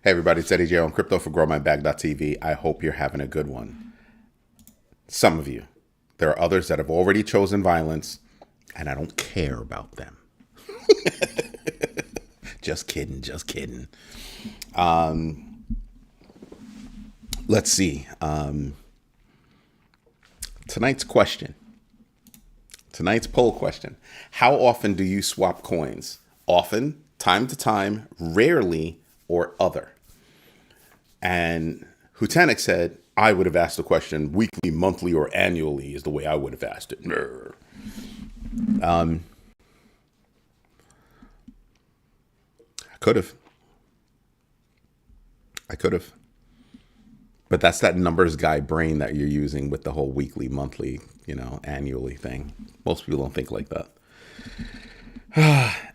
Hey everybody, it's Eddie J on Crypto for GrowMyBag.tv. I hope you're having a good one. Some of you. There are others that have already chosen violence, and I don't care about them. Just kidding, just kidding. Let's see. Tonight's poll question. How often do you swap coins? Often, time to time, rarely, or other? And Hutanik said, I would have asked the question weekly, monthly, or annually is the way I would have asked it. I could have. But that's that numbers guy brain that you're using with the whole weekly, monthly, annually thing. Most people don't think like that.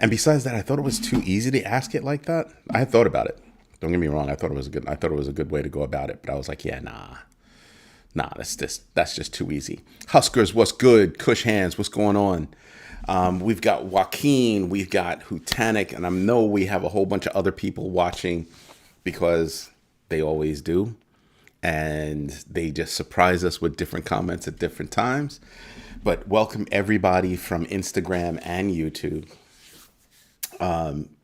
And besides that, I thought it was too easy to ask it like that. I had thought about it. Don't get me wrong. I thought it was a good way to go about it. But I was like, yeah, nah, that's just too easy. Huskers, what's good? Cush Hands, what's going on? We've got Joaquin, we've got Hutanik, and I know we have a whole bunch of other people watching because they always do. And they just surprise us with different comments at different times. But welcome everybody from Instagram and YouTube.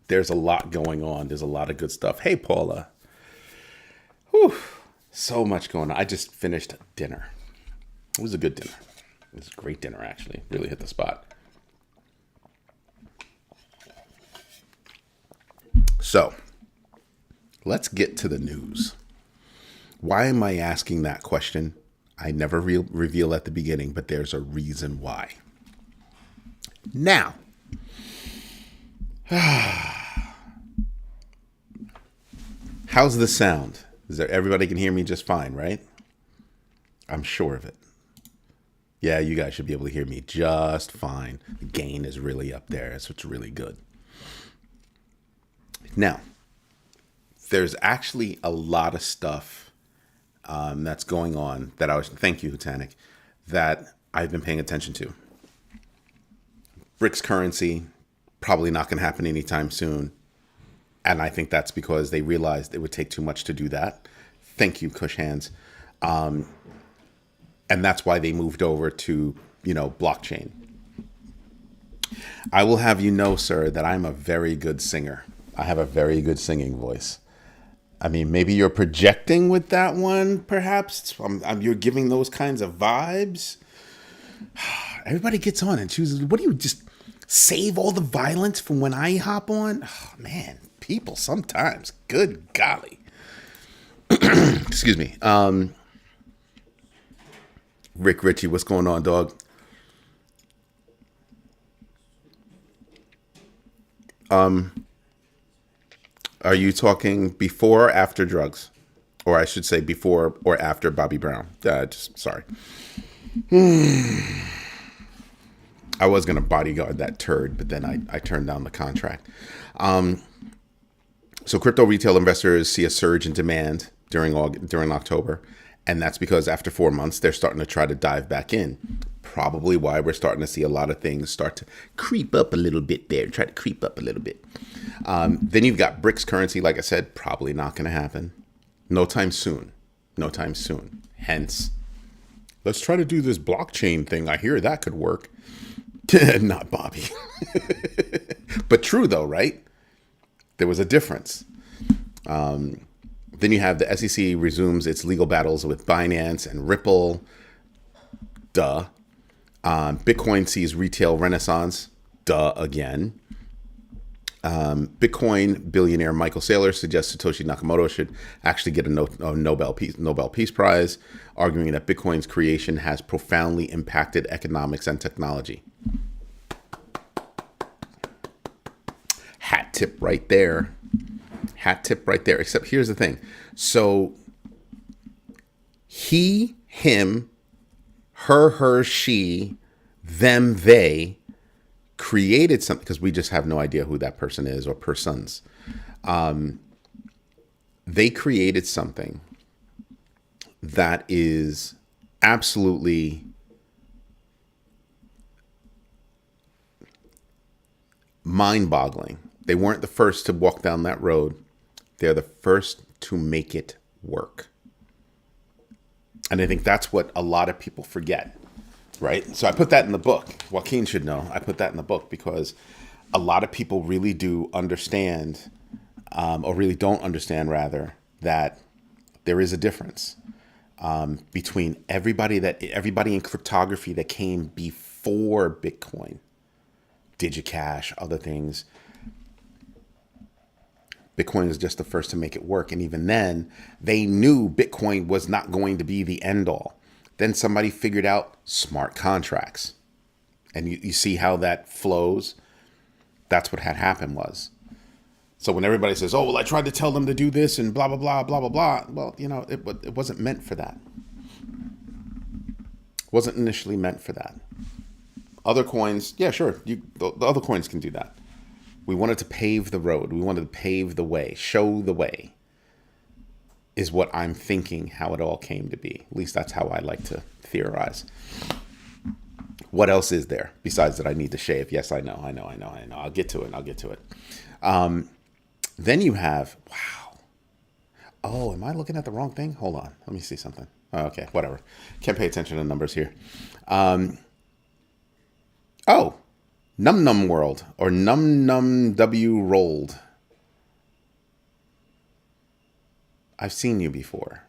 There's a lot going on. There's a lot of good stuff. Hey, Paula. Whew. So much going on. I just finished dinner. It was a good dinner. It was a great dinner, actually. Really hit the spot. So, let's get to the news. Why am I asking that question? I never reveal at the beginning, but there's a reason why. Now, how's the sound? Everybody can hear me just fine, right? I'm sure of it. Yeah, you guys should be able to hear me just fine. The gain is really up there, so it's really good. Now, there's actually a lot of stuff that's going on that thank you, Hutanik, that I've been paying attention to. BRICS currency, probably not going to happen anytime soon. And I think that's because they realized it would take too much to do that. Thank you, Cush Hands. And that's why they moved over to, blockchain. I will have you know, sir, that I'm a very good singer. I have a very good singing voice. I mean, maybe you're projecting with that one, perhaps. You're giving those kinds of vibes. Everybody gets on and chooses. What do you just save all the violence from when I hop on? Oh, man, people sometimes. Good golly. Excuse me. Rick Ritchie, what's going on, dog? Are you talking before or after drugs? Or I should say before or after Bobby Brown. Sorry. I was going to bodyguard that turd, but then I turned down the contract. So crypto retail investors see a surge in demand during October. And that's because after 4 months, they're starting to try to dive back in. Probably why we're starting to see a lot of things start to creep up a little bit there. Try to creep up a little bit. Then you've got BRICS currency. Like I said, probably not going to happen. No time soon. Hence, let's try to do this blockchain thing. I hear that could work. Not Bobby. But true though, right? There was a difference. Then you have the SEC resumes its legal battles with Binance and Ripple. Duh. Bitcoin sees retail renaissance. Duh again. Bitcoin billionaire Michael Saylor suggests Satoshi Nakamoto should actually get a Nobel Peace Prize, arguing that Bitcoin's creation has profoundly impacted economics and technology. Hat tip right there. Except here's the thing. So he, him, her, she, them, they created something, because we just have no idea who that person is or persons. They created something that is absolutely mind-boggling. They weren't the first to walk down that road. They're the first to make it work. And I think that's what a lot of people forget, right? So I put that in the book. Joaquin should know. I put that in the book because a lot of people really do understand, or really don't understand, rather, that there is a difference between everybody in cryptography that came before Bitcoin, DigiCash, other things. Bitcoin is just the first to make it work. And even then, they knew Bitcoin was not going to be the end all. Then somebody figured out smart contracts. And you see how that flows. That's what had happened was. So when everybody says, oh, well, I tried to tell them to do this and blah, blah, blah, blah, blah, blah. Well, it wasn't meant for that. It wasn't initially meant for that. Other coins, yeah, sure. The other coins can do that. We wanted to pave the road. We wanted to pave the way, show the way, is what I'm thinking how it all came to be. At least that's how I like to theorize. What else is there besides that I need to shave? Yes, I know. I'll get to it. Then you have, wow. Oh, am I looking at the wrong thing? Hold on. Let me see something. Oh, okay, whatever. Can't pay attention to numbers here. Num Num World, or Num Num W Rolled. I've seen you before.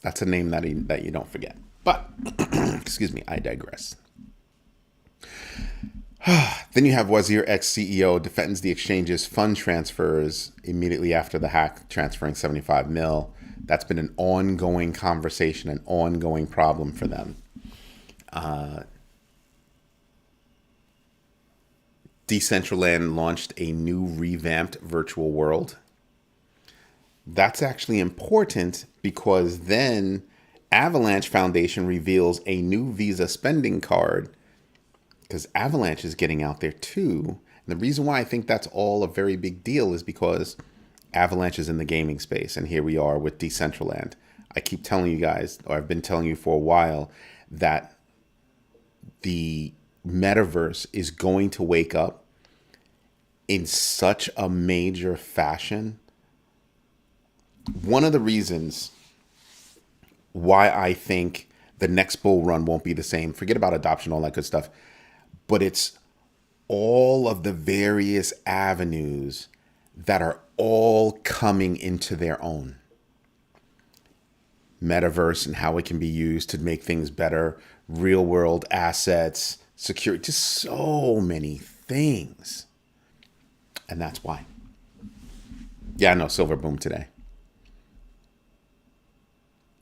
That's a name that you don't forget. But, excuse me, I digress. Then you have Wazir ex-CEO defends the exchange's fund transfers immediately after the hack, transferring 75 mil. That's been an ongoing conversation, an ongoing problem for them. Decentraland launched a new revamped virtual world. That's actually important because then Avalanche Foundation reveals a new Visa spending card, because Avalanche is getting out there too. And the reason why I think that's all a very big deal is because Avalanche is in the gaming space, and here we are with Decentraland. I keep telling you guys, or I've been telling you for a while, that the metaverse is going to wake up in such a major fashion. One of the reasons why I think the next bull run won't be the same, forget about adoption, all that good stuff, but it's all of the various avenues that are all coming into their own. Metaverse and how it can be used to make things better, real world assets, security, just so many things. And that's why. Yeah, I know, silver boom today.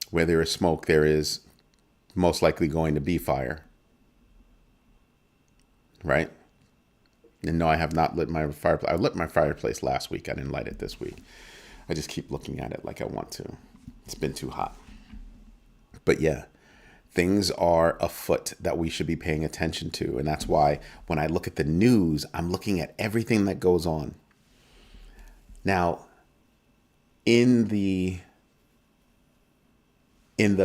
Where there is smoke, there is most likely going to be fire. Right? And no, I have not lit my fireplace. I lit my fireplace last week. I didn't light it this week. I just keep looking at it like I want to. It's been too hot. But yeah, things are afoot that we should be paying attention to. And that's why when I look at the news, I'm looking at everything that goes on. Now, in the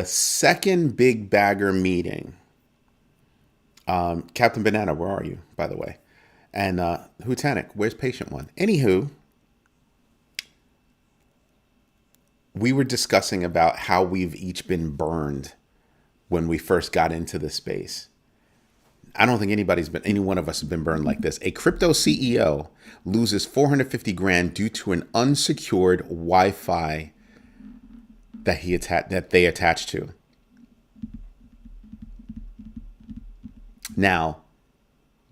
second Big Bagger meeting, Captain Banana, where are you, by the way? And Hutanic, where's Patient One? Anywho, we were discussing about how we've each been burned when we first got into the space. I don't think any one of us has been burned like this. A crypto CEO loses 450 grand due to an unsecured Wi-Fi that they attach to. Now,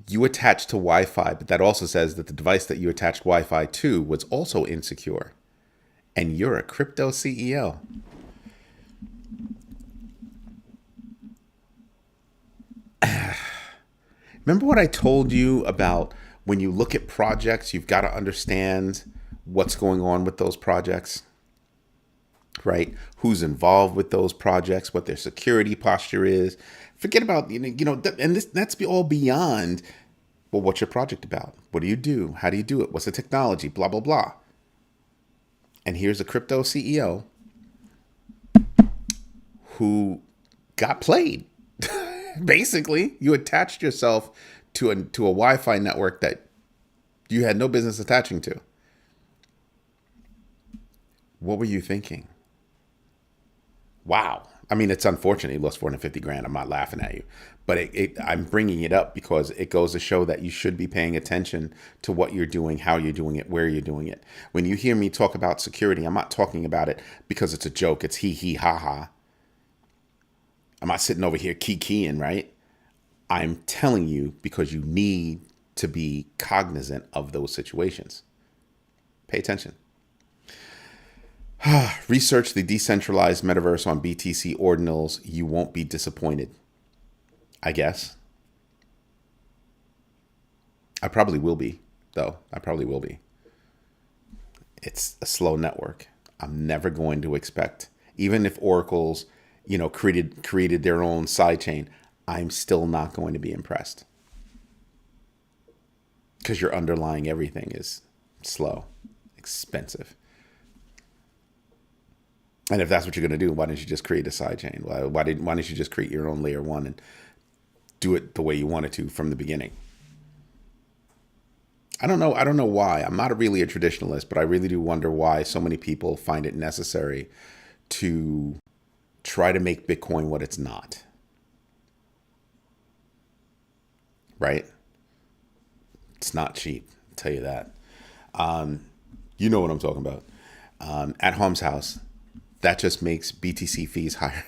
you attach to Wi-Fi, but that also says that the device that you attached Wi-Fi to was also insecure. And you're a crypto CEO. Remember what I told you about when you look at projects, you've got to understand what's going on with those projects, right? Who's involved with those projects, what their security posture is. Forget about, and that's all beyond, well, what's your project about? What do you do? How do you do it? What's the technology? Blah, blah, blah. And here's a crypto CEO who got played. Basically, you attached yourself to a Wi-Fi network that you had no business attaching to. What were you thinking? Wow. I mean, it's unfortunate you lost 450 grand. I'm not laughing at you, but I'm bringing it up because it goes to show that you should be paying attention to what you're doing, how you're doing it, where you're doing it. When you hear me talk about security, I'm not talking about it because it's a joke. It's hee ha ha. I'm not sitting over here keying, right? I'm telling you because you need to be cognizant of those situations. Pay attention. Research the decentralized metaverse on BTC ordinals. You won't be disappointed. I guess. I probably will be, though. I probably will be. It's a slow network. I'm never going to expect, even if Oracle's, created their own sidechain, I'm still not going to be impressed. Because your underlying everything is slow, expensive. And if that's what you're going to do, why didn't you just create a sidechain? Why didn't you just create your own layer one and do it the way you wanted to from the beginning? I don't know why. I'm not really a traditionalist, but I really do wonder why so many people find it necessary to try to make Bitcoin what it's not. Right? It's not cheap, I'll tell you that. You know what I'm talking about. At Holmes' house, that just makes BTC fees higher.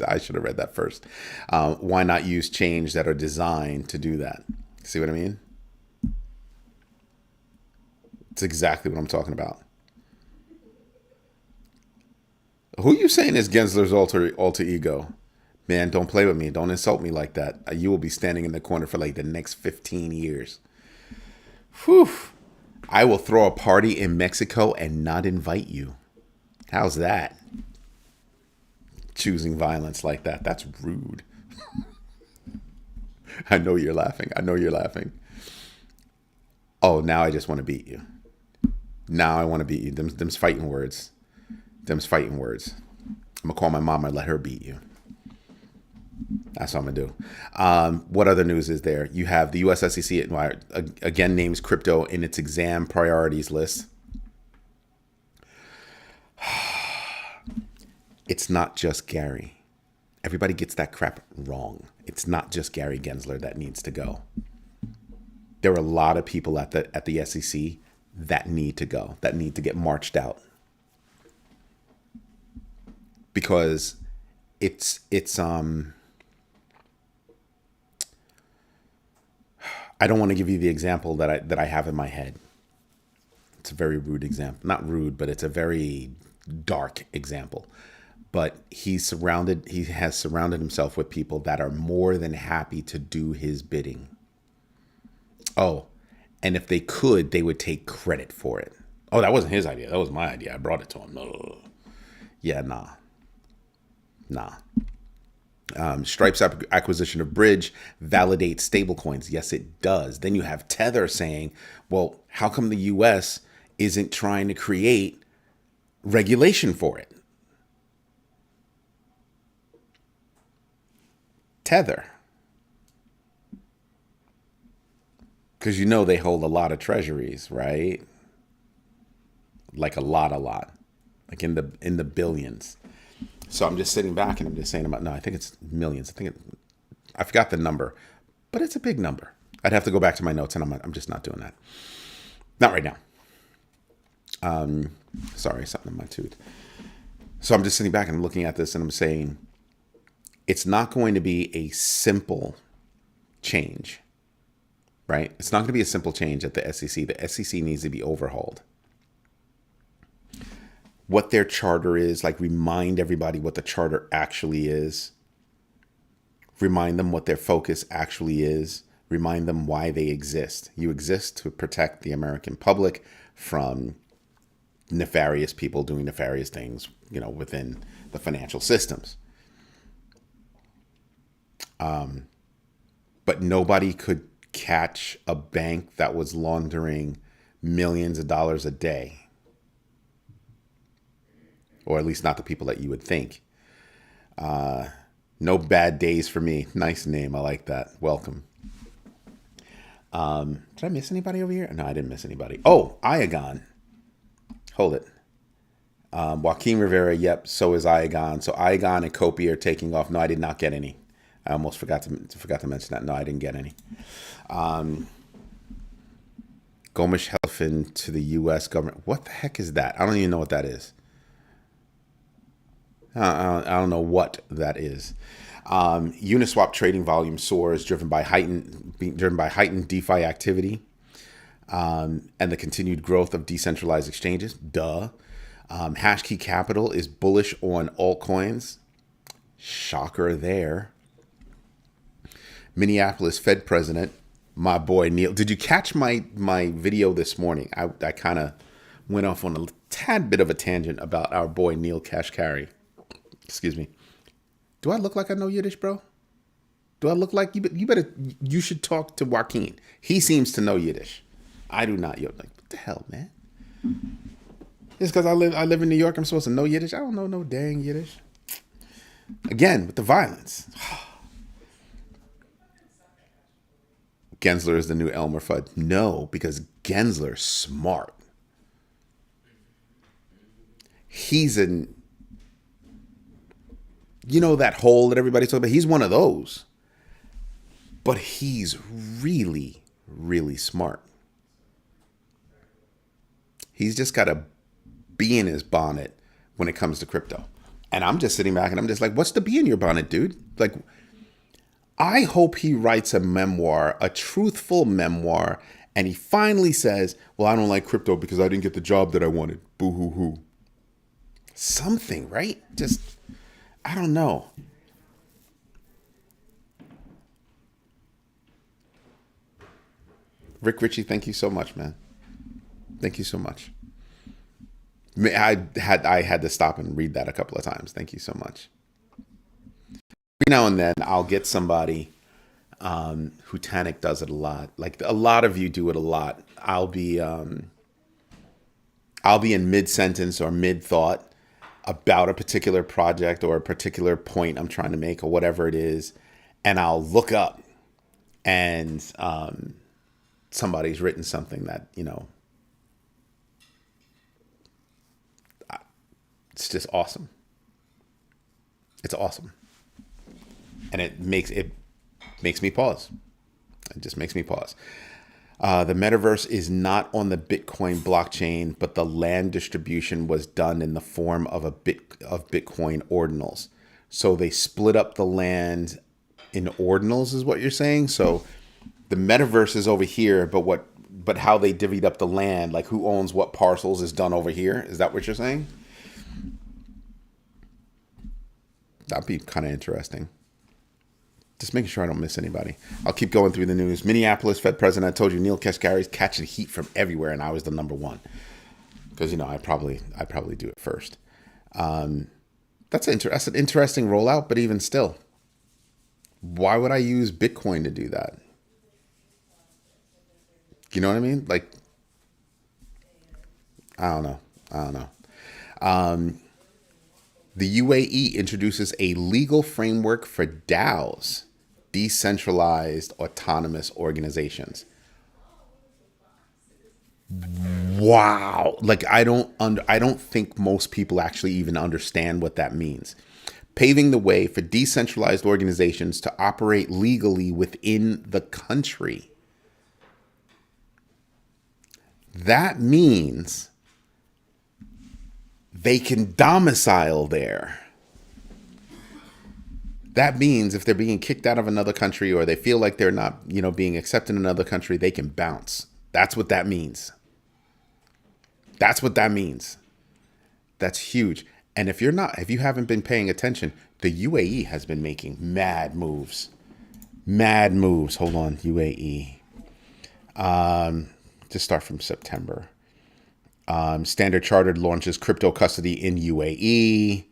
I should have read that first. Why not use chains that are designed to do that? See what I mean? It's exactly what I'm talking about. Who are you saying is Gensler's alter ego? Man, don't play with me. Don't insult me like that. You will be standing in the corner for like the next 15 years. Whew. I will throw a party in Mexico and not invite you. How's that? Choosing violence like that. That's rude. I know you're laughing. Oh, now I just want to beat you. Now I want to beat you. Them's fighting words. I'm going to call my mom and let her beat you. That's what I'm going to do. What other news is there? You have the US SEC again names crypto in its exam priorities list. It's not just Gary. Everybody gets that crap wrong. It's not just Gary Gensler that needs to go. There are a lot of people at the SEC that need to go, that need to get marched out. Because it's I don't want to give you the example that I have in my head. It's a very rude example. Not rude, but it's a very dark example. But he has surrounded himself with people that are more than happy to do his bidding. Oh, and if they could, they would take credit for it. Oh, that wasn't his idea. That was my idea. I brought it to him. No. Yeah, nah. Stripe's acquisition of Bridge validates stablecoins. Yes, it does. Then you have Tether saying, well, how come the US isn't trying to create regulation for it? Tether. Because they hold a lot of treasuries, right? Like a lot. Like in the billions. So I'm just sitting back and I'm just saying no, I think it's millions. I forgot the number, but it's a big number. I'd have to go back to my notes and I'm just not doing that. Not right now. Sorry, something in my tooth. So I'm just sitting back and I'm looking at this and I'm saying, it's not going to be a simple change, right? It's not going to be a simple change at the SEC. The SEC needs to be overhauled. What their charter is, like remind everybody what the charter actually is. Remind them what their focus actually is. Remind them why they exist. You exist to protect the American public from nefarious people doing nefarious things, within the financial systems. But nobody could catch a bank that was laundering millions of dollars a day. Or at least not the people that you would think. No bad days for me. Nice name. I like that. Welcome. Did I miss anybody over here? No, I didn't miss anybody. Oh, Iagon. Hold it. Joaquin Rivera, yep. So is Iagon. So Iagon and Kopi are taking off. No, I did not get any. I almost forgot to mention that. No, I didn't get any. Gomish Helfin to the U.S. government. What the heck is that? I don't even know what that is. I don't know what that is. Uniswap trading volume soars, driven by heightened DeFi activity, and the continued growth of decentralized exchanges. Duh. Hashkey Capital is bullish on altcoins. Shocker there. Minneapolis Fed President, my boy Neil. Did you catch my video this morning? I kind of went off on a tad bit of a tangent about our boy Neil Kashkari. Excuse me. Do I look like I know Yiddish, bro? Do I look like you should talk to Joaquin. He seems to know Yiddish. I do not. You're like, what the hell, man? Just because I live in New York, I'm supposed to know Yiddish? I don't know no dang Yiddish. Again, with the violence. Gensler is the new Elmer Fudd. No, because Gensler's smart. He's in, that hole that everybody's talking about. He's one of those. But he's really, really smart. He's just got a bee in his bonnet when it comes to crypto. And I'm just sitting back and I'm just like, what's the bee in your bonnet, dude? Like, I hope he writes a memoir, a truthful memoir, and he finally says, well, I don't like crypto because I didn't get the job that I wanted. Boo-hoo-hoo. Something, right? Just, I don't know. Rick Ritchie, thank you so much, man. Thank you so much. I had to stop and read that a couple of times. Thank you so much. Every now and then I'll get somebody who Tanic does it a lot. Like a lot of you do it a lot. I'll be in mid-sentence or mid-thought about a particular project or a particular point I'm trying to make or whatever it is, and I'll look up and somebody's written something that, it's just awesome. It's awesome. And it makes me pause. It just makes me pause. The metaverse is not on the Bitcoin blockchain, but the land distribution was done in the form of Bitcoin ordinals. So they split up the land in ordinals, is what you're saying. So the metaverse is over here, but how they divvied up the land, like who owns what parcels, is done over here. Is that what you're saying? That'd be kind of interesting. Just making sure I don't miss anybody. I'll keep going through the news. Minneapolis Fed President, I told you, Neil Kashkari's catching heat from everywhere, and I was the number one. Because, I probably do it first. That's an interesting rollout, but even still, why would I use Bitcoin to do that? You know what I mean? Like, I don't know. The UAE introduces a legal framework for DAOs, decentralized autonomous organizations. Wow. Like, I don't think most people actually even understand what that means. Paving the way for decentralized organizations to operate legally within the country. That means they can domicile there. That means if they're being kicked out of another country or they feel like they're not, being accepted in another country, they can bounce. That's what that means. That's what that means. That's huge. And if you haven't been paying attention, the UAE has been making mad moves. Mad moves. Hold on, UAE. Just start from September. Standard Chartered launches crypto custody in UAE.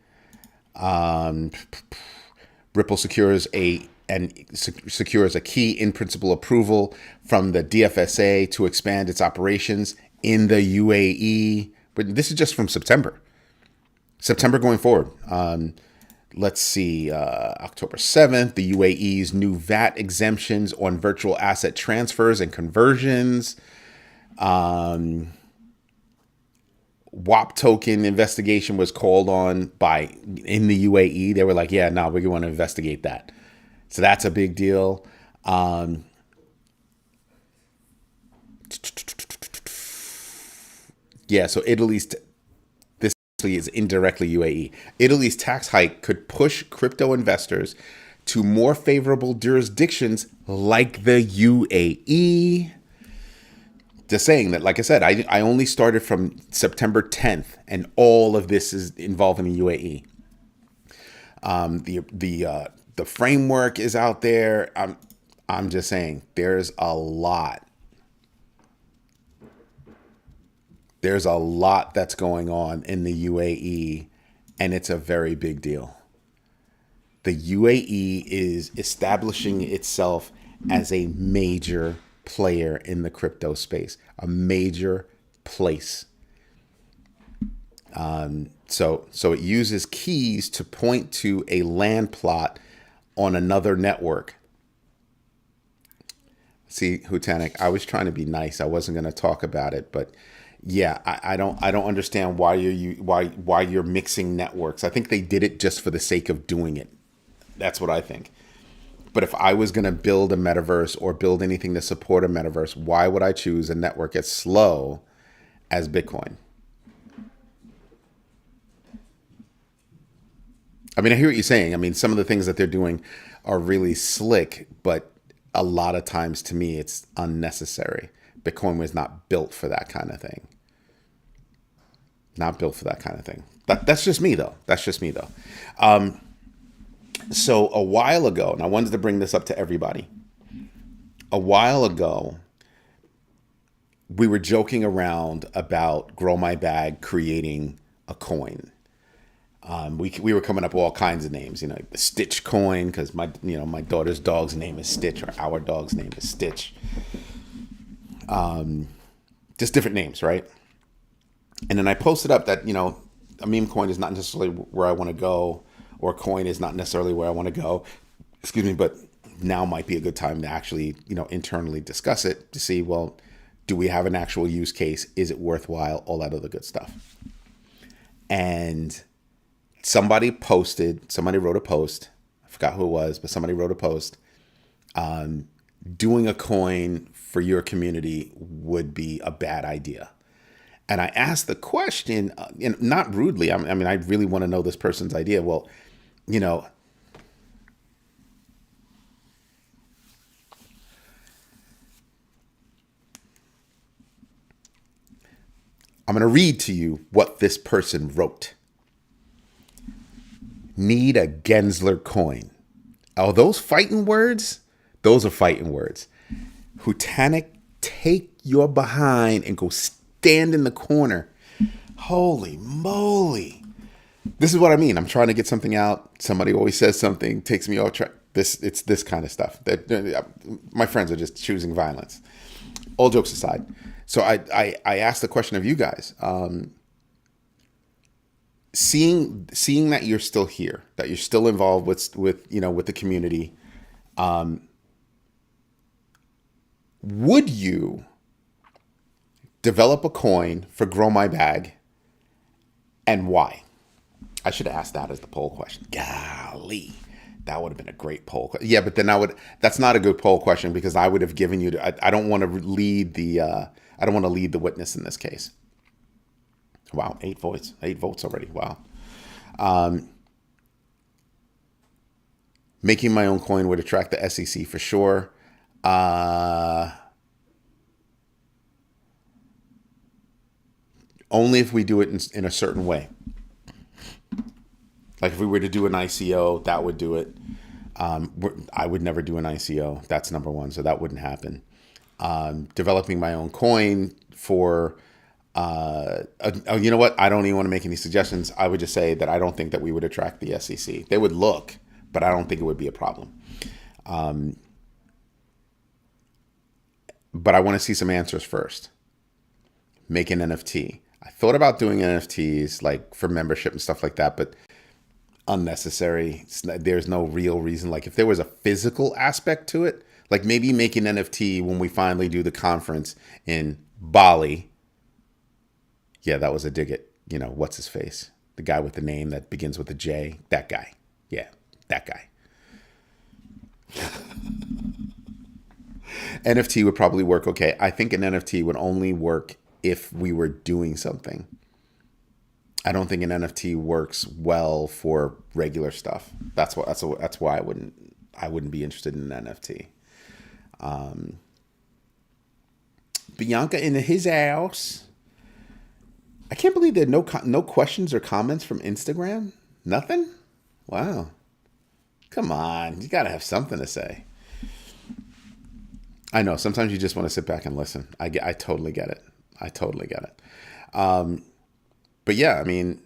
Ripple secures a key in principle approval from the DFSA to expand its operations in the UAE. But this is just from September. September going forward. Let's see. October 7th, the UAE's new VAT exemptions on virtual asset transfers and conversions. WAP token investigation was called on by in the UAE. They were like, yeah, no, we want to investigate that. So that's a big deal. Um, yeah, so this actually is indirectly UAE. Italy's tax hike could push crypto investors to more favorable jurisdictions like the UAE. Just saying that, like I said, I only started from September 10th, and all of this is involving the UAE. The framework is out there. I'm just saying there's a lot. There's a lot that's going on in the UAE, and it's a very big deal. The UAE is establishing itself as a major player in the crypto space, a major place. So it uses keys to point to a land plot on another network. See, Hutanik, I was trying to be nice. I wasn't going to talk about it, but yeah, I don't understand why you're mixing networks. I think they did it just for the sake of doing it. That's what I think. But if I was going to build a metaverse or build anything to support a metaverse, why would I choose a network as slow as Bitcoin? I mean, I hear what you're saying. I mean, some of the things that they're doing are really slick, but a lot of times to me, it's unnecessary. Bitcoin was not built for that kind of thing. Not built for that kind of thing. That's just me, though. That's just me, though. So a while ago, and I wanted to bring this up to everybody. A while ago, we were joking around about Grow My Bag creating a coin. We were coming up with all kinds of names, the Stitch coin, because my daughter's dog's name is Stitch, or our dog's name is Stitch. Just different names, right? And then I posted up that, a meme coin is not necessarily where I want to go, or coin is not necessarily where I want to go. Excuse me, but now might be a good time to actually, internally discuss it to see, well, do we have an actual use case? Is it worthwhile? All that other good stuff. And somebody wrote a post. I forgot who it was, but somebody wrote a post. Doing a coin for your community would be a bad idea. And I asked the question, not rudely. I mean, I really want to know this person's idea. Well, I'm going to read to you what this person wrote. Need a Gensler coin. Oh, those fighting words? Those are fighting words. Hutanik, take your behind and go stand in the corner. Holy moly. This is what I mean. I'm trying to get something out. Somebody always says something, takes me off track. It's this kind of stuff. My friends are just choosing violence. All jokes aside. So I asked the question of you guys. Seeing that you're still here, that you're still involved with the community, would you develop a coin for Grow My Bag, and why? I should have asked that as the poll question. Golly, that would have been a great poll. Yeah, but then that's not a good poll question, because I would have given you. I don't want to lead the. I don't want to lead the witness in this case. Wow, 8 votes. 8 votes already. Wow. Making my own coin would attract the SEC for sure. Only if we do it in a certain way. Like if we were to do an ICO, that would do it. I would never do an ICO. That's number one. So that wouldn't happen. Developing my own coin for... you know what? I don't even want to make any suggestions. I would just say that I don't think that we would attract the SEC. They would look, but I don't think it would be a problem. But I want to see some answers first. Make an NFT. I thought about doing NFTs like for membership and stuff like that, but unnecessary. There's no real reason. Like if there was a physical aspect to it, like maybe make an NFT when we finally do the conference in Bali. Yeah, that was a dig at, what's his face? The guy with the name that begins with a J. That guy. Yeah, that guy. NFT would probably work okay. I think an NFT would only work if we were doing something. I don't think an NFT works well for regular stuff. That's why I wouldn't be interested in an NFT. Bianca in his house. I can't believe there are no questions or comments from Instagram. Nothing? Wow. Come on, you gotta have something to say. I know sometimes you just want to sit back and listen. I totally get it. I totally get it. But yeah, I mean,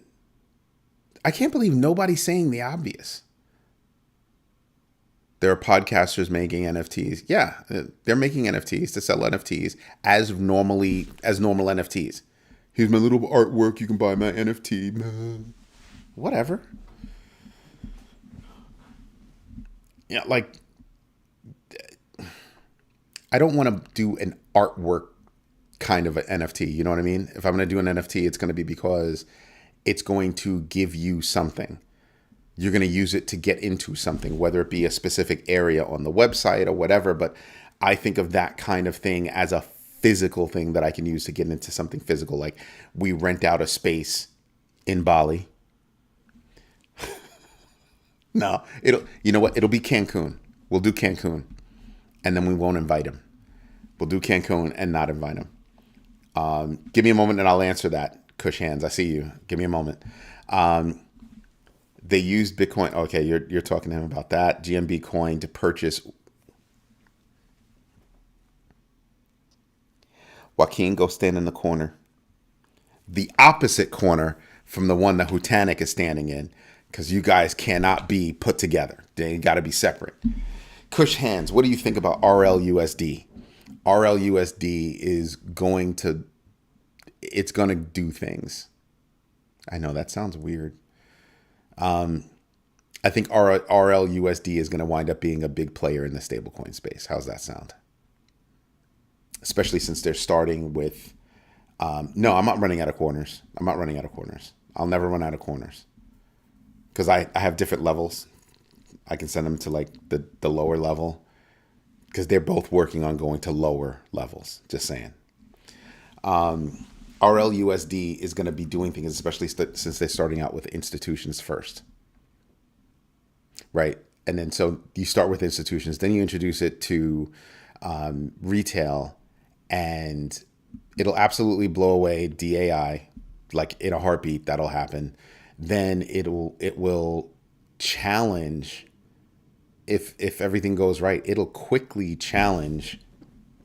I can't believe nobody's saying the obvious. There are podcasters making NFTs. Yeah, they're making NFTs to sell NFTs as normal NFTs. Here's my little artwork. You can buy my NFT. Whatever. Yeah, like, I don't want to do an artwork kind of an NFT. You know what I mean? If I'm going to do an NFT, it's going to be because it's going to give you something. You're going to use it to get into something, whether it be a specific area on the website or whatever. But I think of that kind of thing as a physical thing that I can use to get into something physical. Like we rent out a space in Bali. No, you know what? It'll be Cancun. We'll do Cancun. And then we won't invite him. We'll do Cancun and not invite him. Give me a moment and I'll answer that. Cush hands, I see you. Give me a moment. They used Bitcoin. Okay, you're talking to him about that. GMB coin to purchase. Joaquin, go stand in the corner. The opposite corner from the one that Hutanik is standing in. Because you guys cannot be put together. They got to be separate. Cush hands, what do you think about RLUSD? RLUSD is going to do things. I know that sounds weird. I think RLUSD is going to wind up being a big player in the stablecoin space. How's that sound? Especially since they're starting with, no, I'm not running out of corners. I'll never run out of corners. Because I have different levels. I can send them to like the lower level. Because they're both working on going to lower levels. Just saying. RLUSD is going to be doing things, especially since they're starting out with institutions first. Right? And then so you start with institutions, then you introduce it to retail, and it'll absolutely blow away DAI. Like in a heartbeat, that'll happen. Then it will challenge, if everything goes right, it'll quickly challenge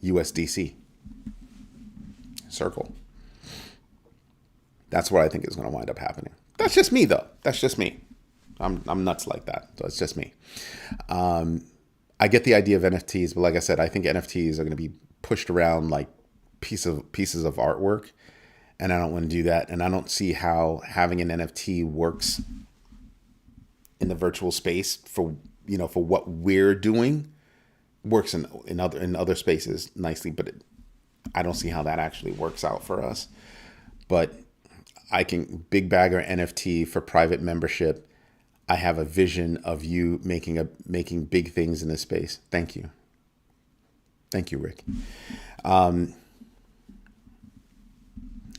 USDC. Circle. That's what I think is going to wind up happening. That's just me, though. That's just me. I'm nuts like that. So it's just me. I get the idea of NFTs, but like I said, I think NFTs are going to be pushed around like pieces of artwork, and I don't want to do that. And I don't see how having an NFT works in the virtual space for what we're doing. Works in other spaces nicely, but I don't see how that actually works out for us. But I can big bagger NFT for private membership. I have a vision of you making big things in this space. Thank you, Rick.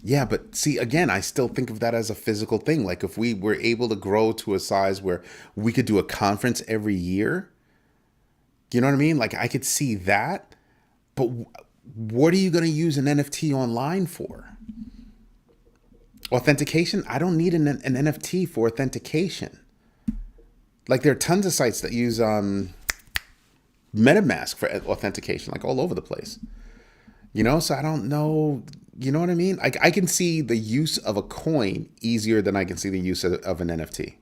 Yeah, but see, again, I still think of that as a physical thing. Like if we were able to grow to a size where we could do a conference every year, you know what I mean? Like I could see that, but what are you going to use an NFT online for? Authentication? I don't need an NFT for authentication. Like there are tons of sites that use MetaMask for authentication, like all over the place. So I don't know. You know what I mean? I can see the use of a coin easier than I can see the use of an NFT.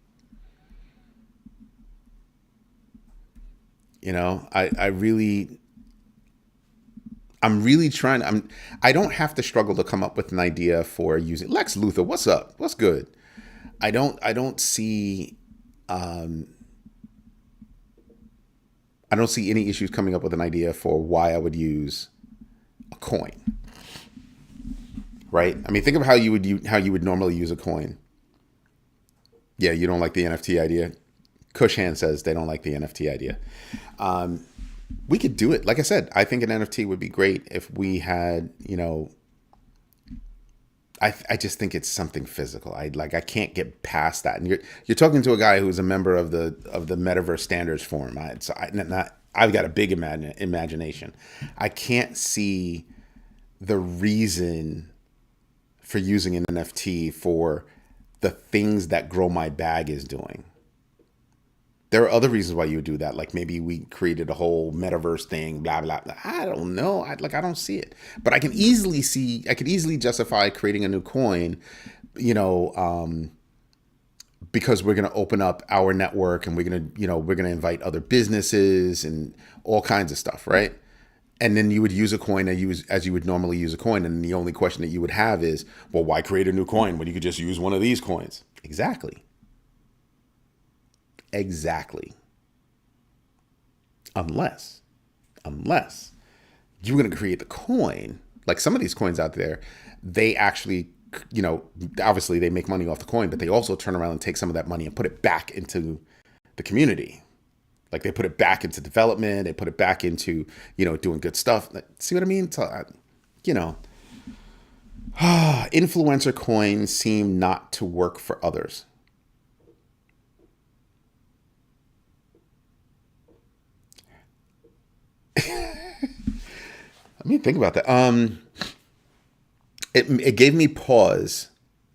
I'm really trying. I don't have to struggle to come up with an idea for using Lex Luthor. What's up? What's good? I don't see any issues coming up with an idea for why I would use a coin. right? I mean, think of how how you would normally use a coin. Yeah, you don't like the NFT idea. Cushhan says they don't like the NFT idea. We could do it. Like I said, I think an NFT would be great if we had, I just think it's something physical. I can't get past that. And you're talking to a guy who's a member of the Metaverse Standards Forum. I've got a big imagination. I can't see the reason for using an NFT for the things that Grow My Bag is doing. There are other reasons why you would do that. Like maybe we created a whole metaverse thing, blah, blah, blah. I don't know. I don't see it, but I could easily justify creating a new coin, you know, because we're going to open up our network and we're going to invite other businesses and all kinds of stuff. Right. And then you would use a coin as you would normally use a coin. And the only question that you would have is, well, why create a new coin when you could just use one of these coins? Exactly. Unless you're going to create the coin, like some of these coins out there, they actually, obviously they make money off the coin, but they also turn around and take some of that money and put it back into the community. Like they put it back into development, they put it back into, doing good stuff. See what I mean? So, influencer coins seem not to work for others. I mean, think about that. It gave me pause.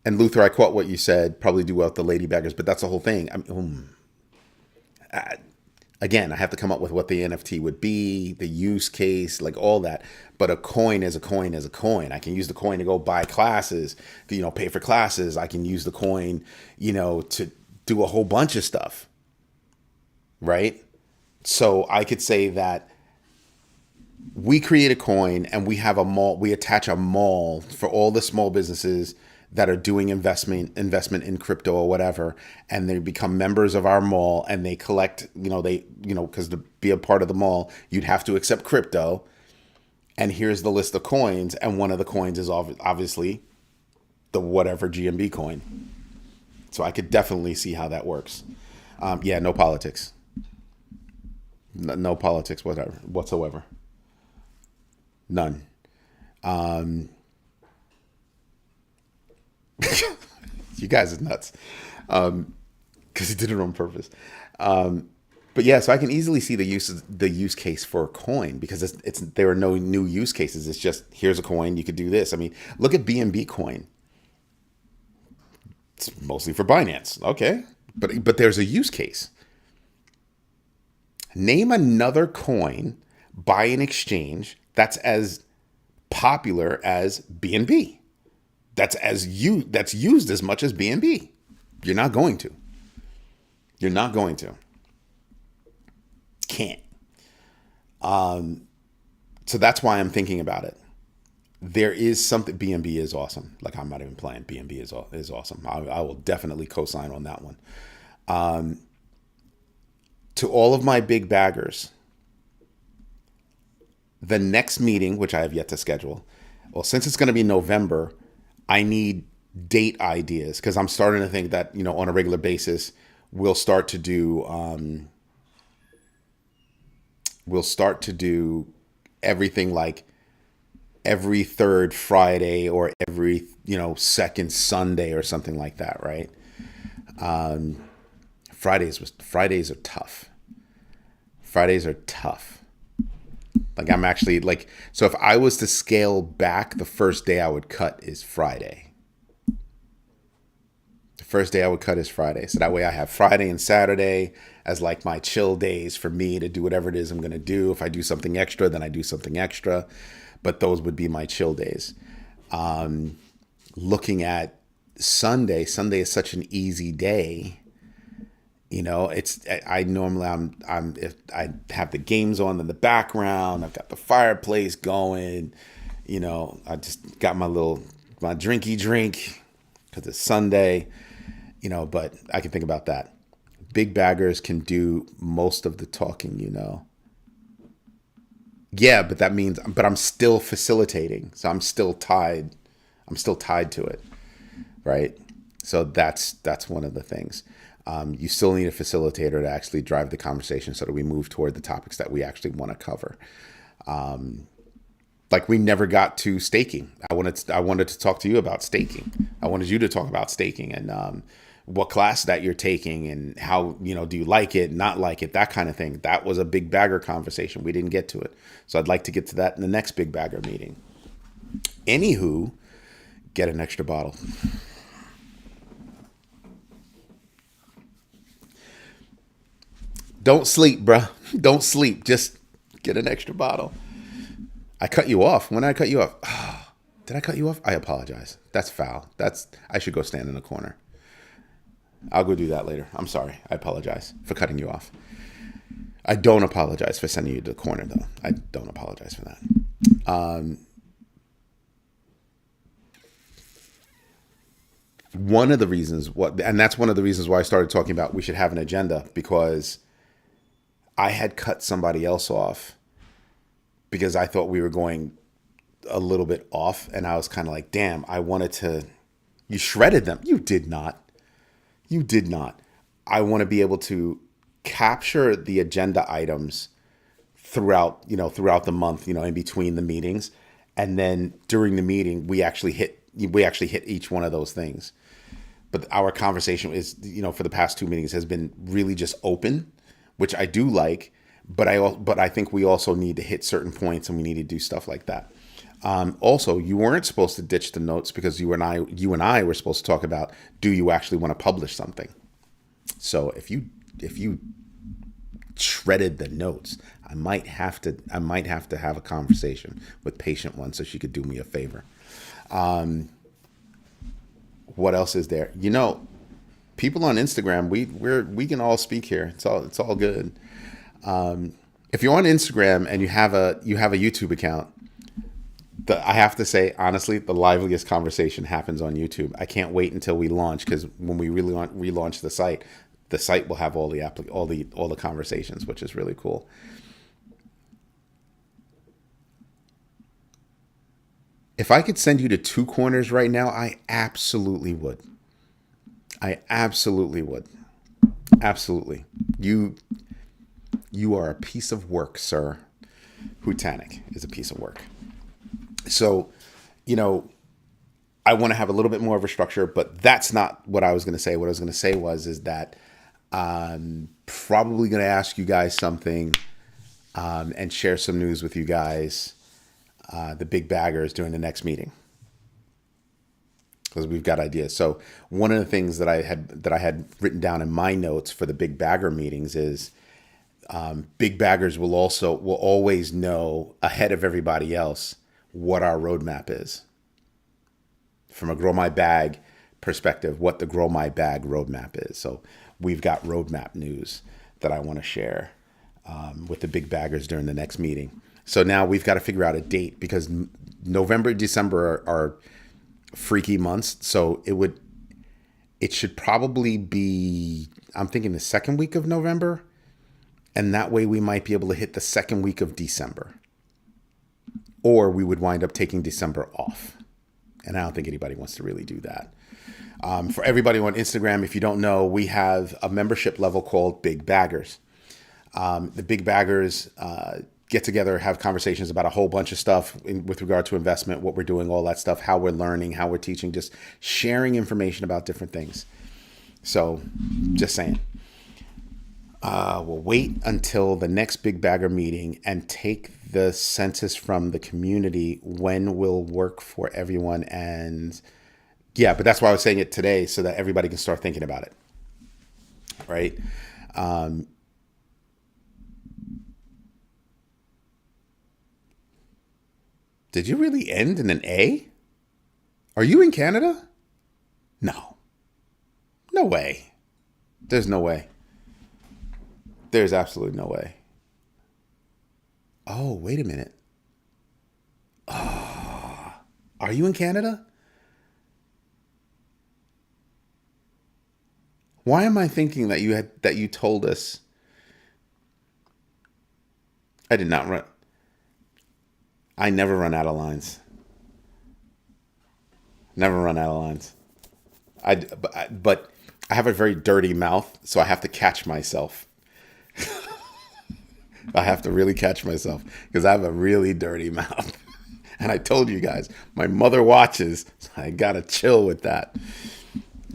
And Luther, I caught what you said. Probably do well with the ladybaggers, but that's the whole thing. Again, I have to come up with what the NFT would be, the use case, like all that. But a coin is a coin is a coin. I can use the coin to go buy classes, pay for classes. I can use the coin, to do a whole bunch of stuff. Right? So I could say that we create a coin and we have a mall, we attach a mall for all the small businesses that are doing investment in crypto or whatever, and they become members of our mall and they collect, because to be a part of the mall, you'd have to accept crypto. And here's the list of coins, and one of the coins is obviously the whatever GMB coin. So I could definitely see how that works. Yeah, no politics. No politics whatsoever. None. You guys are nuts. Because he did it on purpose. But yeah, so I can easily see the use case for a coin, because there are no new use cases. It's just, here's a coin, you could do this. I mean, look at BNB coin. It's mostly for Binance. Okay. But there's a use case. Name another coin by an exchange that's as popular as BNB. That's used as much as BNB. You're not going to. Can't. So that's why I'm thinking about it. There is something. BNB is awesome. Like, I'm not even playing. BNB is awesome. I will definitely co-sign on that one. To all of my big baggers, the next meeting, which I have yet to schedule, well, since it's going to be November, I need date ideas, because I'm starting to think that, on a regular basis, we'll start to do everything like every third Friday or every, second Sunday or something like that, right? Fridays are tough. Like, I'm actually so if I was to scale back, the first day I would cut is Friday. So that way I have Friday and Saturday as like my chill days for me to do whatever it is I'm going to do. If I do something extra, then I do something extra. But those would be my chill days. Looking at Sunday is such an easy day. I normally if I have the games on in the background, I've got the fireplace going, I just got my drinky drink because it's Sunday, but I can think about that. Big baggers can do most of the talking, Yeah, but that means, I'm still facilitating. So I'm still tied I'm still tied to it, right? So that's one of the things. You still need a facilitator to actually drive the conversation so that we move toward the topics that we actually want to cover. Like we never got to staking. I wanted to talk to you about staking. I wanted you to talk about staking and what class that you're taking and how, do you like it, not like it, that kind of thing. That was a big bagger conversation. We didn't get to it. So I'd like to get to that in the next big bagger meeting. Anywho, get an extra bottle. Don't sleep, bruh. Don't sleep. Just get an extra bottle. I cut you off. When did I cut you off? Did I cut you off? I apologize. That's foul. I should go stand in the corner. I'll go do that later. I'm sorry. I apologize for cutting you off. I don't apologize for sending you to the corner, though. I don't apologize for that. One of the reasons, and that's one of the reasons why I started talking about we should have an agenda, because I had cut somebody else off because I thought we were going a little bit off, and I was kind of like, damn, I wanted to. You shredded them. You did not. You did not. I want to be able to capture the agenda items throughout the month, in between the meetings, and then during the meeting we actually hit each one of those things. But our conversation is, for the past 2 meetings has been really just open, which I do like, but I think we also need to hit certain points and we need to do stuff like that. Also, you weren't supposed to ditch the notes because you and I were supposed to talk about, do you actually want to publish something? So if you shredded the notes, I might have to have a conversation with Patient One so she could do me a favor. What else is there? People on Instagram, we can all speak here. It's all good. If you're on Instagram and you have a YouTube account, I have to say, honestly, the liveliest conversation happens on YouTube. I can't wait until we launch, because when we really relaunch the site will have all the conversations, which is really cool. If I could send you to two corners right now, I absolutely would. I absolutely would. Absolutely. You are a piece of work, sir. Hutanic is a piece of work. So, I want to have a little bit more of a structure, but that's not what I was going to say. What I was going to say is that I'm probably going to ask you guys something and share some news with you guys, the big baggers, during the next meeting, because we've got ideas. So one of the things that I had written down in my notes for the big bagger meetings is big baggers will always know ahead of everybody else what our roadmap is. From a Grow My Bag perspective, what the Grow My Bag roadmap is. So we've got roadmap news that I want to share with the big baggers during the next meeting. So now we've got to figure out a date, because November, December are freaky months. So it should probably be, I'm thinking, the second week of November. And that way we might be able to hit the second week of December. Or we would wind up taking December off. And I don't think anybody wants to really do that. For everybody on Instagram, if you don't know, we have a membership level called Big Baggers. The Big Baggers get together, have conversations about a whole bunch of stuff with regard to investment, what we're doing, all that stuff, how we're learning, how we're teaching, just sharing information about different things. So just saying. We'll wait until the next Big Bagger meeting and take the census from the community when will work for everyone. And yeah, but that's why I was saying it today, so that everybody can start thinking about it. Right? Did you really end in an A? Are you in Canada? No. No way. There's no way. There's absolutely no way. Oh, wait a minute. Are you in Canada? Why am I thinking that you told us? I did not run. I never run out of lines. Never run out of lines. But I have a very dirty mouth, so I have to catch myself. I have to really catch myself because I have a really dirty mouth. And I told you guys, my mother watches, so I gotta chill with that.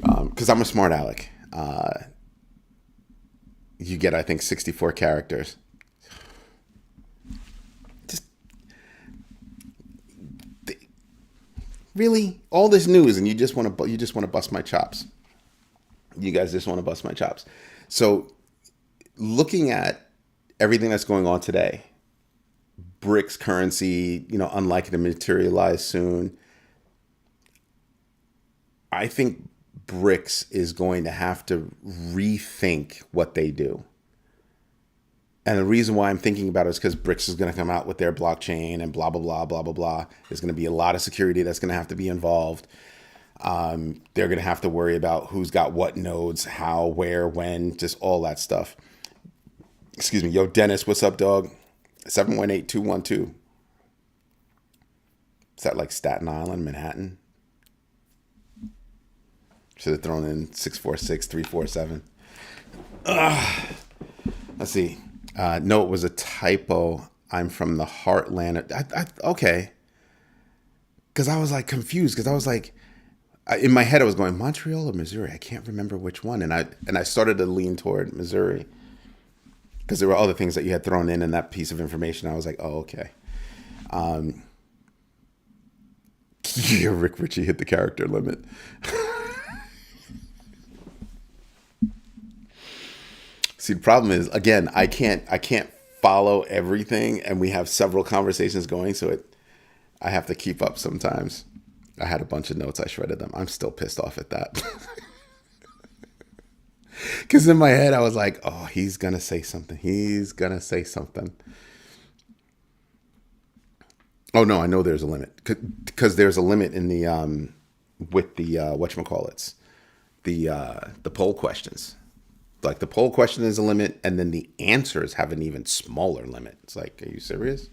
Because I'm a smart aleck. You get, I think, 64 characters. Just really all this news, and you just want to bust my chops. You guys just want to bust my chops. So, looking at everything that's going on today, BRICS currency, unlikely to materialize soon. I think BRICS is going to have to rethink what they do. And the reason why I'm thinking about it is because BRICS is going to come out with their blockchain and blah, blah, blah, blah, blah, blah. There's going to be a lot of security that's going to have to be involved. They're going to have to worry about who's got what nodes, how, where, when, just all that stuff. Excuse me. Yo, Dennis, what's up, dog? 718-212. Is that like Staten Island, Manhattan? Should have thrown in 646-347. Let's see. No, it was a typo. I'm from the heartland. Okay. Because I was like confused. Because I was like, in my head, I was going Montreal or Missouri. I can't remember which one. And I started to lean toward Missouri. Because there were other things that you had thrown in that piece of information. I was like, oh, okay. Yeah, Rick Ritchie hit the character limit. See, the problem is, again, I can't follow everything, and we have several conversations going, so I have to keep up sometimes. I had a bunch of notes, I shredded them. I'm still pissed off at that. Because in my head, I was like, oh, he's going to say something. He's going to say something. Oh, no, I know there's a limit. Because there's a limit in the, with the, whatchamacallits, the poll questions. Like the poll question is a limit, and then the answers have an even smaller limit. It's like, are you serious?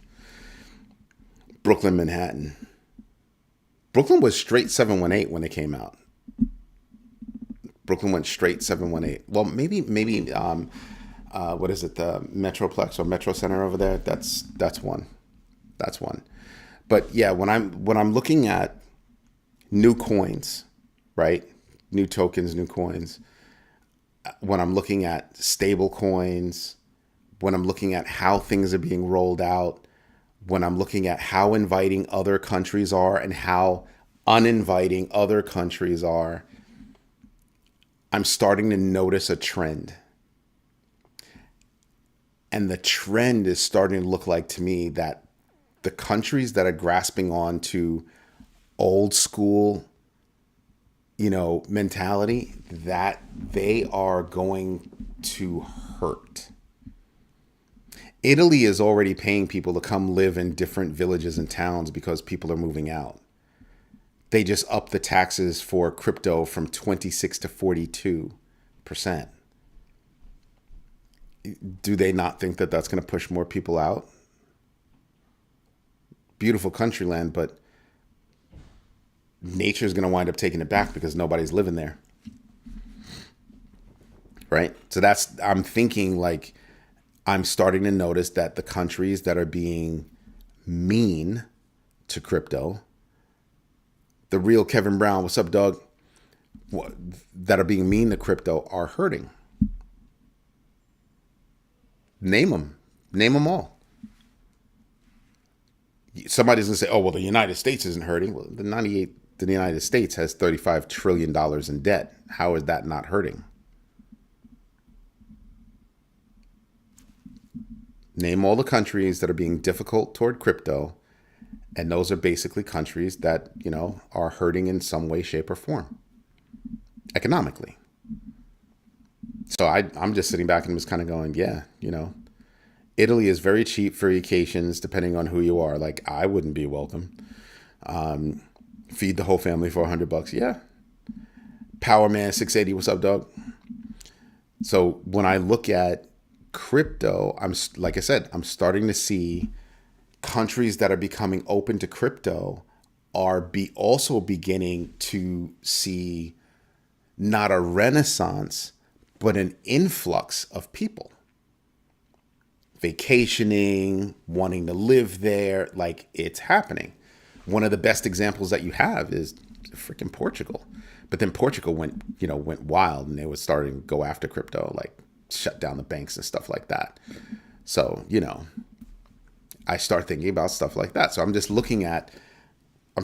Brooklyn, Manhattan. Brooklyn was straight 718 when it came out. Brooklyn went straight 718. Well, maybe what is it? The Metroplex or Metro Center over there. That's one. That's one. But yeah, when I'm looking at new coins, right? New tokens, new coins. When I'm looking at stable coins, when I'm looking at how things are being rolled out, when I'm looking at how inviting other countries are and how uninviting other countries are, I'm starting to notice a trend. And the trend is starting to look like to me that the countries that are grasping on to old school mentality, that they are going to hurt. Italy is already paying people to come live in different villages and towns because people are moving out. They just upped the taxes for crypto from 26 to 42%. Do they not think that that's going to push more people out? Beautiful country land, but nature is going to wind up taking it back because nobody's living there. Right? So I'm thinking like, I'm starting to notice that the countries that are being mean to crypto, the real Kevin Brown, what's up, dog? That are being mean to crypto are hurting. Name them. Name them all. Somebody's going to say, oh, well, the United States isn't hurting. Well, the United States has $35 trillion in debt. How is that not hurting? Name all the countries that are being difficult toward crypto, and those are basically countries that, are hurting in some way, shape, or form, economically. So I'm just sitting back and just kind of going, yeah, Italy is very cheap for vacations, depending on who you are. Like, I wouldn't be welcome. Feed the whole family for $100. Yeah. Power Man 680. What's up, dog? So when I look at crypto, like I said, I'm starting to see countries that are becoming open to crypto are also beginning to see not a renaissance, but an influx of people vacationing, wanting to live there. Like, it's happening. One of the best examples that you have is freaking Portugal. But then Portugal went wild, and they were starting to go after crypto, like shut down the banks and stuff like that. So, I start thinking about stuff like that. So I'm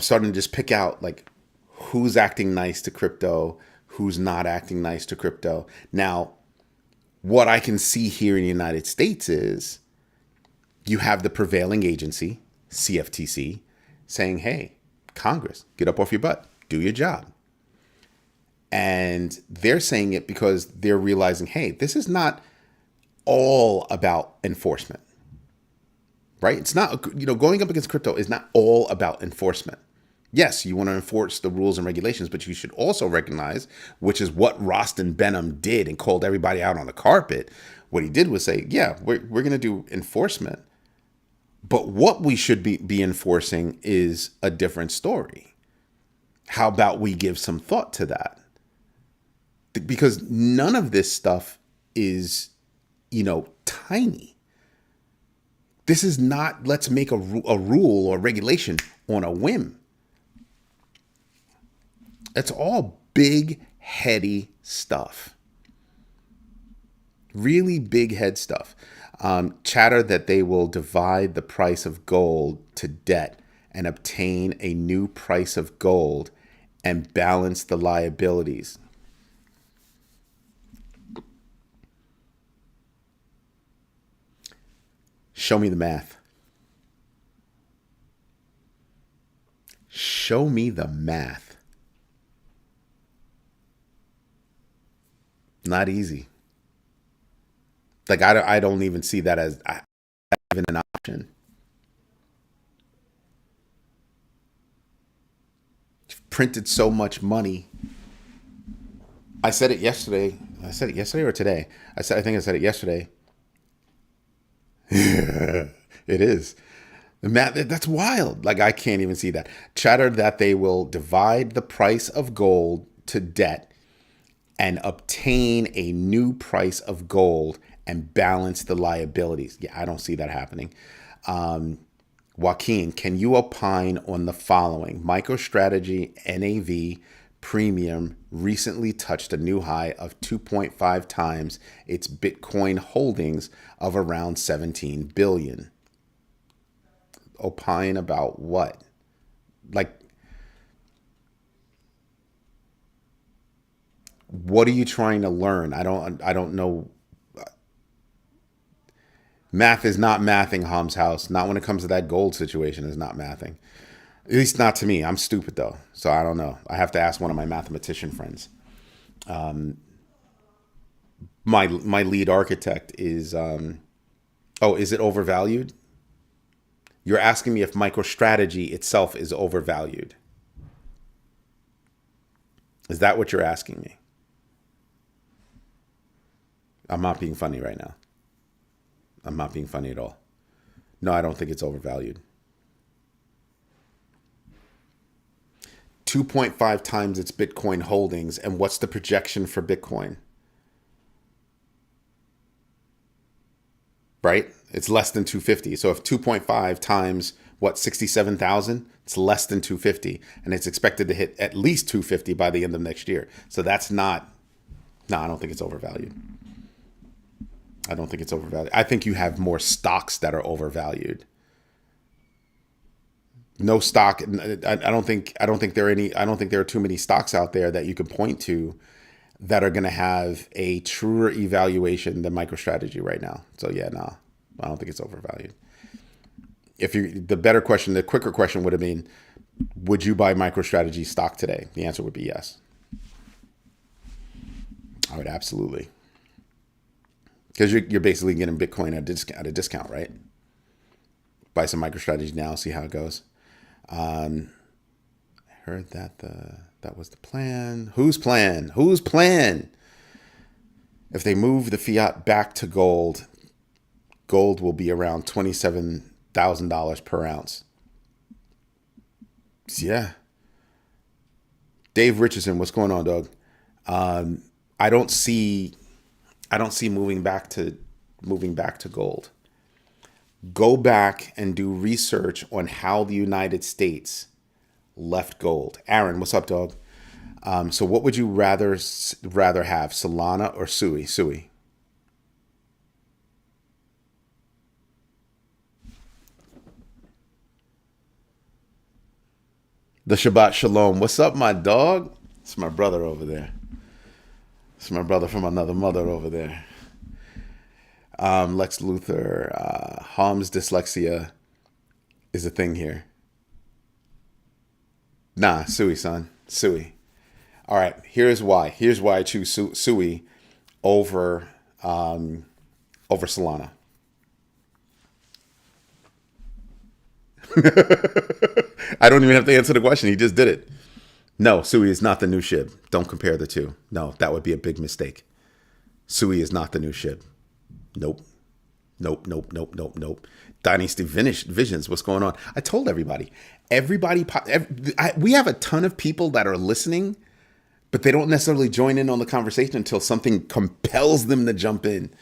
starting to just pick out like who's acting nice to crypto, who's not acting nice to crypto. Now, what I can see here in the United States is you have the prevailing agency, CFTC, saying, hey, Congress, get up off your butt, do your job. And they're saying it because they're realizing, hey, this is not all about enforcement, right? It's not, going up against crypto is not all about enforcement. Yes, you want to enforce the rules and regulations, but you should also recognize, which is what Rostin Benham did and called everybody out on the carpet. What he did was say, yeah, we're going to do enforcement, but what we should be enforcing is a different story. How about we give some thought to that? Because none of this stuff is, tiny. This is not, let's make a rule or regulation on a whim. It's all big, heady stuff. Really big head stuff. Chatter that they will divide the price of gold to debt and obtain a new price of gold and balance the liabilities. Show me the math. Show me the math. Not easy. Like, I don't even see that as even an option. You've printed so much money. I said it yesterday. I said it yesterday or today? I think I said it yesterday. It is. The math, that's wild. Like, I can't even see that. Chatter that they will divide the price of gold to debt and obtain a new price of gold and balance the liabilities. Yeah, I don't see that happening. Joaquin, can you opine on the following? MicroStrategy NAV premium recently touched a new high of 2.5 times its Bitcoin holdings of around 17 billion. Opine about what? Like, what are you trying to learn? I don't know. Math is not mathing, Ham's house. Not when it comes to that gold situation, is not mathing. At least not to me. I'm stupid though, so I don't know. I have to ask one of my mathematician friends. My lead architect is. Is it overvalued? You're asking me if MicroStrategy itself is overvalued. Is that what you're asking me? I'm not being funny right now. I'm not being funny at all. No, I don't think it's overvalued. 2.5 times its Bitcoin holdings. And what's the projection for Bitcoin? Right? It's less than 250. So if 2.5 times, 67,000, it's less than 250. And it's expected to hit at least 250 by the end of next year. So that's not, I don't think it's overvalued. I don't think it's overvalued. I think you have more stocks that are overvalued. No stock. I don't think there are too many stocks out there that you can point to that are going to have a truer evaluation than MicroStrategy right now. So yeah, no, I don't think it's overvalued. The quicker question would have been, would you buy MicroStrategy stock today? The answer would be yes. I would absolutely. Because you're basically getting Bitcoin at a discount, right? Buy some MicroStrategy now, see how it goes. I heard that that was the plan. Whose plan? Whose plan? If they move the fiat back to gold, gold will be around $27,000 per ounce. Yeah. Dave Richardson, what's going on, dog? I don't see moving back to gold. Go back and do research on how the United States left gold. Aaron, what's up, dog? So what would you rather have, Solana or Sui? Sui. The Shabbat Shalom. What's up, my dog? It's my brother over there. It's my brother from another mother over there. Lex Luthor. Hom's dyslexia is a thing here. Nah, Sui, son. Sui. All right, here's why. Here's why I choose Sui over Solana. I don't even have to answer the question. He just did it. No, Sui is not the new SHIB. Don't compare the two. No, that would be a big mistake. Sui is not the new SHIB. Nope. Nope. Dynasty Visions. What's going on? I told everybody. We have a ton of people that are listening, but they don't necessarily join in on the conversation until something compels them to jump in.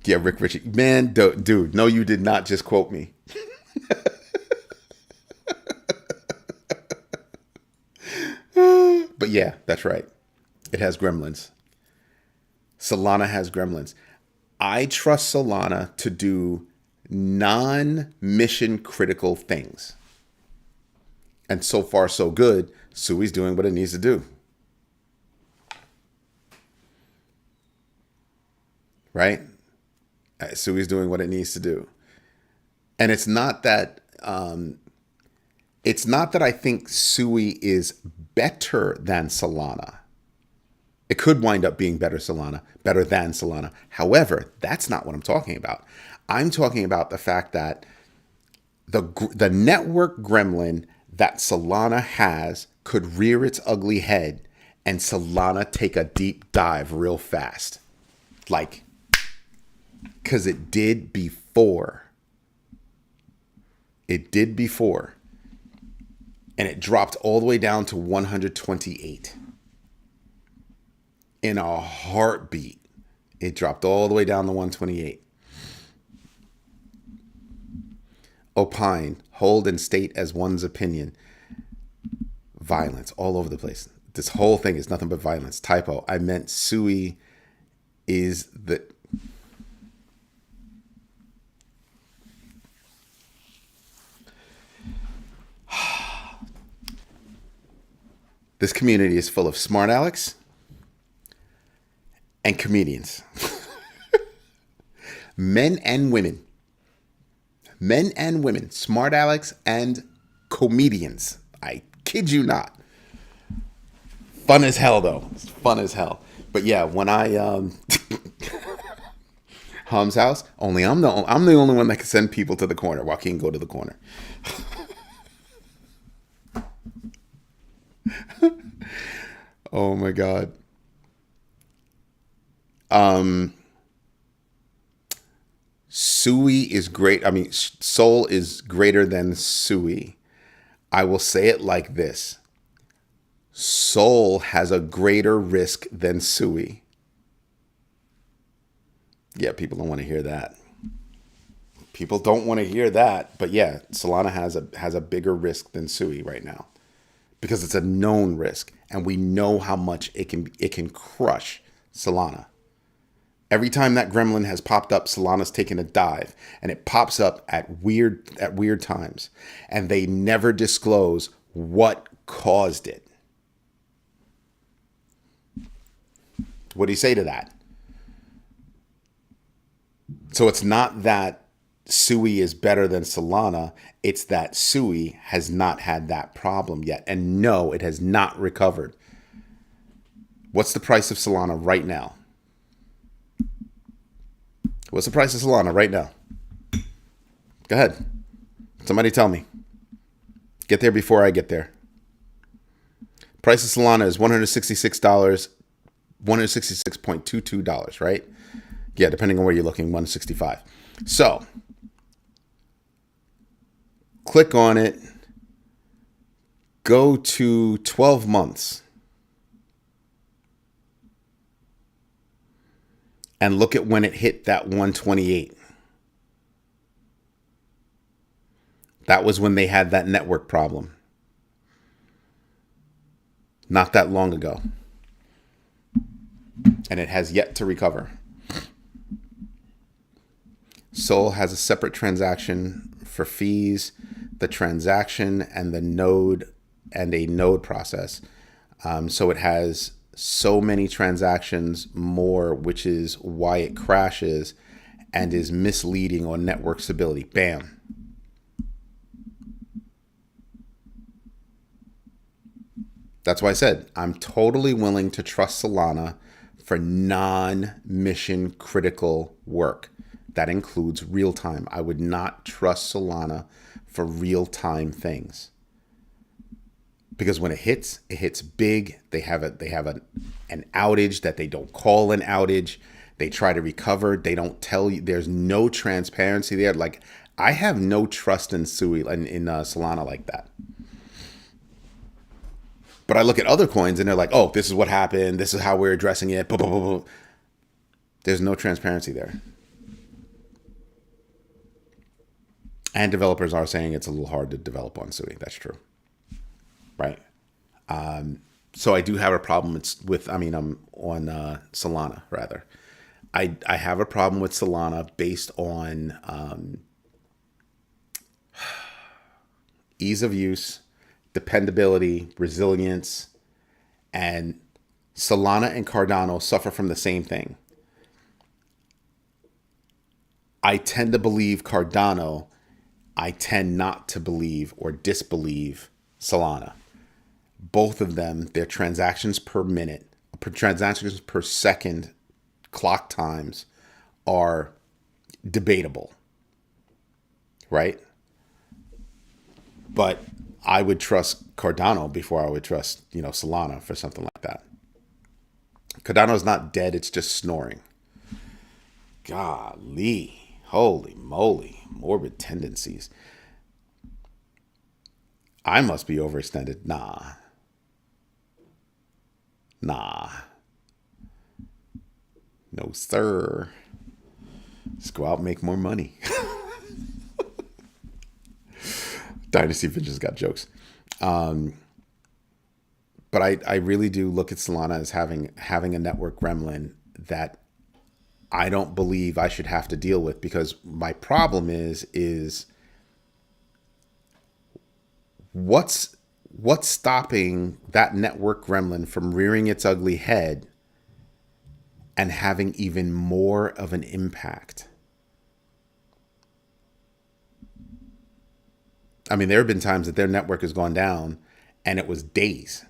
Yeah, Rick Ritchie. Man, dude, no, you did not just quote me. But yeah, that's right. It has gremlins. Solana has gremlins. I trust Solana to do non-mission critical things. And so far, so good. Sui's doing what it needs to do. Right? Sui's doing what it needs to do. And it's not that I think Sui is better than Solana. It could wind up being better than Solana. However, that's not what I'm talking about. I'm talking about the fact that the network gremlin that Solana has could rear its ugly head and Solana take a deep dive real fast. Like, because it did before. It did before. And it dropped all the way down to 128. In a heartbeat, it dropped all the way down to 128. Opine, hold and state as one's opinion. Violence all over the place. This whole thing is nothing but violence. Typo. I meant Sui is the... This community is full of smart Alex and comedians. Men and women. Men and women. Smart Alex and comedians. I kid you not. Fun as hell, though. It's fun as hell. But yeah, when I Ham's house, I'm the only one that can send people to the corner. Joaquin, go to the corner. Oh my God. Sui is great. I mean, Sol is greater than Sui. I will say it like this. Sol has a greater risk than Sui. Yeah, people don't want to hear that. People don't want to hear that. But yeah, Solana has a bigger risk than Sui right now. Because it's a known risk, and we know how much it can crush Solana. Every time that gremlin has popped up, Solana's taken a dive, and it pops up at weird times, and they never disclose what caused it. What do you say to that? So it's not that Sui is better than Solana. It's that Sui has not had that problem yet. And no, it has not recovered. What's the price of Solana right now? What's the price of Solana right now? Go ahead. Somebody tell me. Get there before I get there. Price of Solana is $166, $166.22, right? Yeah, depending on where you're looking, 165. So, click on it. Go to 12 months and look at when it hit that 128. That was when they had that network problem. Not that long ago. And it has yet to recover. Sol has a separate transaction for fees, the transaction and the node and a node process. So it has so many transactions more, which is why it crashes and is misleading on network stability. Bam. That's why I said I'm totally willing to trust Solana for non-mission critical work. That includes real time. I would not trust Solana for real time things. Because when it hits big. They have an outage that they don't call an outage. They try to recover. They don't tell you. There's no transparency there. Like, I have no trust in Solana like that. But I look at other coins and they're like, oh, this is what happened. This is how we're addressing it. Blah, blah, blah, blah. There's no transparency there. And developers are saying it's a little hard to develop on Sui. That's true. Right. So I do have a problem I'm on Solana, rather. I have a problem with Solana based on ease of use, dependability, resilience, and Solana and Cardano suffer from the same thing. I tend to believe Cardano. I tend not to believe or disbelieve Solana. Both of them, their transactions per minute, transactions per second, clock times are debatable, right? But I would trust Cardano before I would trust, Solana for something like that. Cardano's not dead, it's just snoring. Golly, holy moly, morbid tendencies. I must be overextended. Nah. No, sir. Let's go out and make more money. Dynasty Vintage got jokes. But I really do look at Solana as having a network gremlin that I don't believe I should have to deal with, because my problem is what's stopping that network gremlin from rearing its ugly head and having even more of an impact? I mean, there have been times that their network has gone down and it was days.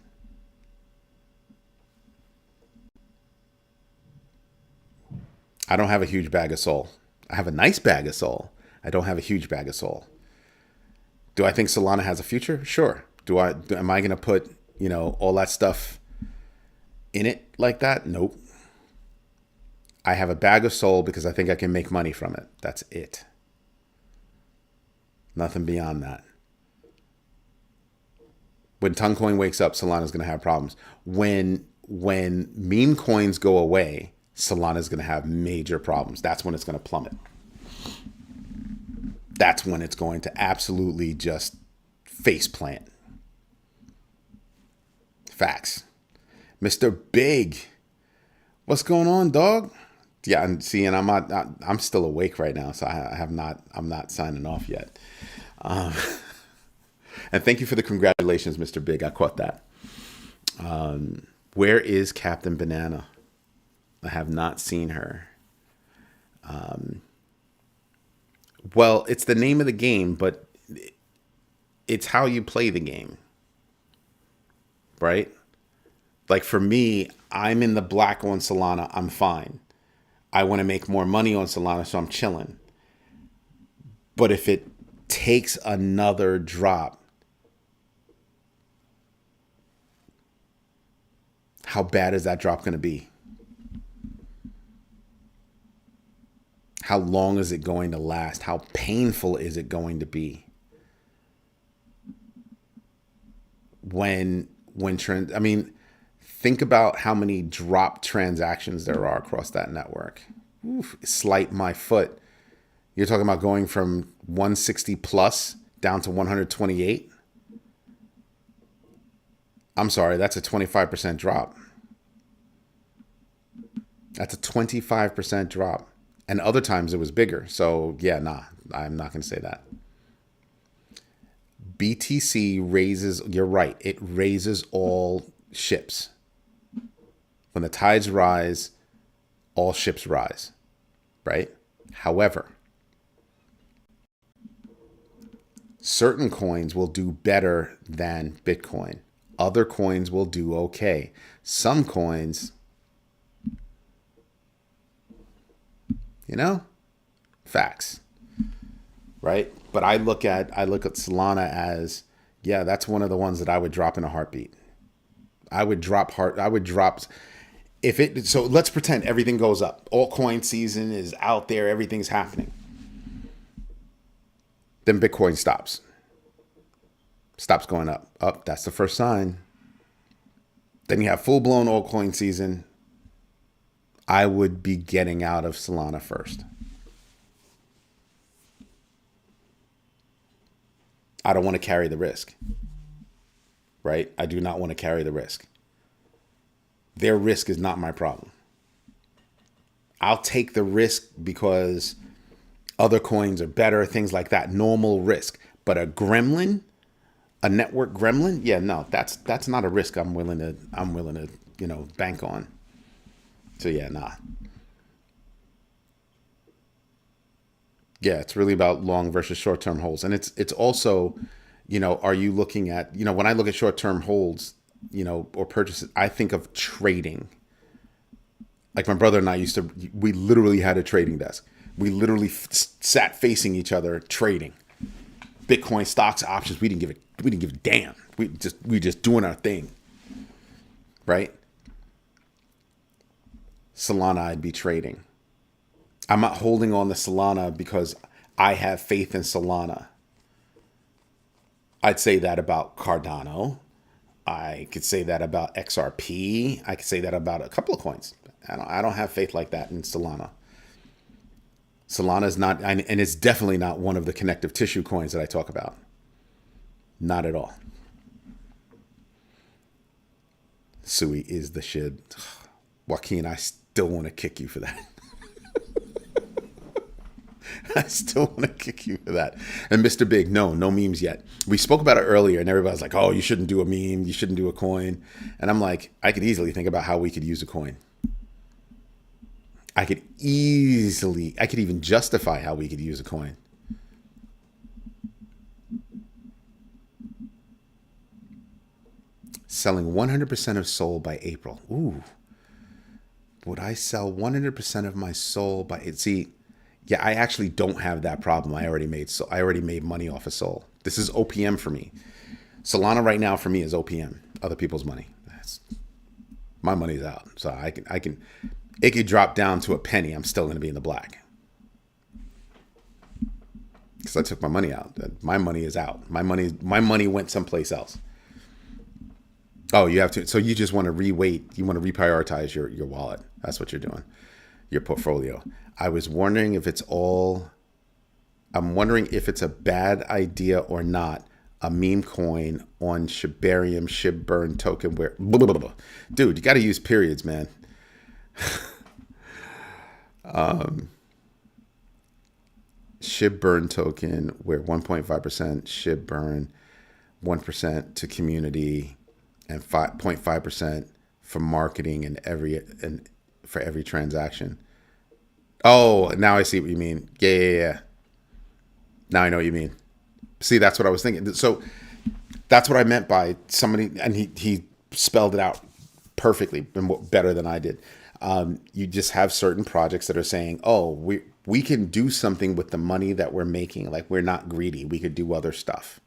I don't have a huge bag of Sol. I have a nice bag of Sol. I don't have a huge bag of Sol. Do I think Solana has a future? Sure. Am I going to put, all that stuff in it like that? Nope. I have a bag of Sol because I think I can make money from it. That's it. Nothing beyond that. When Toncoin wakes up, Solana's going to have problems. When meme coins go away, Solana's going to have major problems. That's when it's going to plummet. That's when it's going to absolutely just face plant. Facts. Mr. Big, what's going on, dog? Yeah, and I'm still awake right now, so I'm not signing off yet. And thank you for the congratulations, Mr. Big. I caught that. Where is Captain Banana? I have not seen her. Well, it's the name of the game, but it's how you play the game, right? Like, for me, I'm in the black on Solana. I'm fine. I want to make more money on Solana, so I'm chilling. But if it takes another drop, how bad is that drop going to be? How long is it going to last? How painful is it going to be? when trend, I mean, think about how many drop transactions there are across that network. Oof, slight my foot. You're talking about going from 160 plus down to 128. I'm sorry, that's a 25% drop. That's a 25% drop. And other times it was bigger. So yeah, nah, I'm not going to say that. BTC raises, you're right, it raises all ships. When the tides rise, all ships rise, right? However, certain coins will do better than Bitcoin. Other coins will do okay. Some coins, facts, right? But I look at Solana as, yeah, that's one of the ones that I would drop in a heartbeat. So let's pretend everything goes up. Altcoin season is out there, everything's happening. Then Bitcoin stops going up. Up, that's the first sign. Then you have full-blown altcoin season. I would be getting out of Solana first. I don't want to carry the risk, right? I do not want to carry the risk. Their risk is not my problem. I'll take the risk because other coins are better, things like that, normal risk. But a gremlin, a network gremlin, yeah, no, that's not a risk I'm willing to bank on. So yeah, nah. Yeah, it's really about long versus short-term holds. And it's also, are you looking at, when I look at short-term holds, or purchases, I think of trading. Like my brother and I we literally had a trading desk. We literally sat facing each other trading. Bitcoin, stocks, options, we didn't give a damn. We just doing our thing. Right? Solana, I'd be trading. I'm not holding on to Solana because I have faith in Solana. I'd say that about Cardano. I could say that about XRP. I could say that about a couple of coins. I don't have faith like that in Solana. Solana is not, and it's definitely not one of the connective tissue coins that I talk about. Not at all. Sui is the shit. Joaquin, I still want to kick you for that. I still want to kick you for that. And Mr. Big, no memes yet. We spoke about it earlier and everybody's like, oh, you shouldn't do a meme. You shouldn't do a coin. And I'm like, I could easily think about how we could use a coin. I could even justify how we could use a coin. Selling 100% of Sol by April. Ooh. Would I sell 100% of my Sol by... See, yeah, I actually don't have that problem. I already made money off of Sol. This is OPM for me. Solana right now for me is OPM. Other people's money. My money's out. So I can... It could drop down to a penny. I'm still going to be in the black. Because I took my money out. My money is out. My money went someplace else. Oh, you have to. So you just want to reweight. You want to reprioritize your wallet. That's what you're doing. Your portfolio. I'm wondering if it's a bad idea or not. A meme coin on Shibarium Shibburn token where, blah, blah, blah. Dude, you got to use periods, man. Shibburn token where 1.5% Shibburn, 1% to community, and 5.5% for marketing and for every transaction. Oh, now I see what you mean. Yeah. Now I know what you mean. See, that's what I was thinking. So that's what I meant by somebody, and he spelled it out perfectly and better than I did. You just have certain projects that are saying, oh, we can do something with the money that we're making. Like, we're not greedy. We could do other stuff,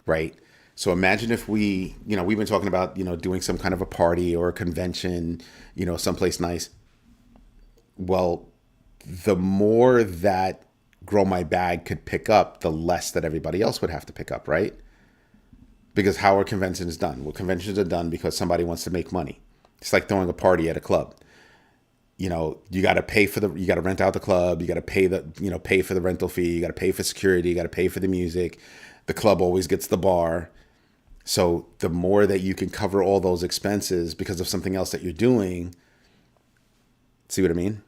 right? So imagine if we've been talking about, doing some kind of a party or a convention, someplace nice. Well, the more that Grow My Bag could pick up, the less that everybody else would have to pick up, right? Because how are conventions done? Well, conventions are done because somebody wants to make money. It's like throwing a party at a club. You got to you got to rent out the club. You got to pay for the rental fee. You got to pay for security. You got to pay for the music. The club always gets the bar. So the more that you can cover all those expenses because of something else that you're doing, see what I mean?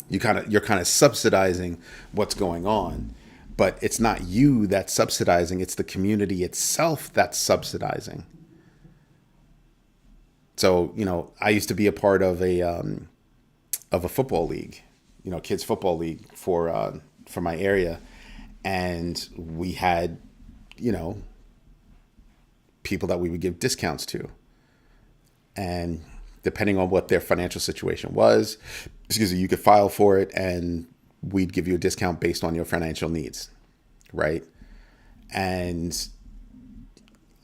You're kind of subsidizing what's going on, but it's not you that's subsidizing. It's the community itself that's subsidizing. So, I used to be a part of a football league, kids football league for my area. And we had, people that we would give discounts to. And depending on what their financial situation was, you could file for it and we'd give you a discount based on your financial needs. Right. And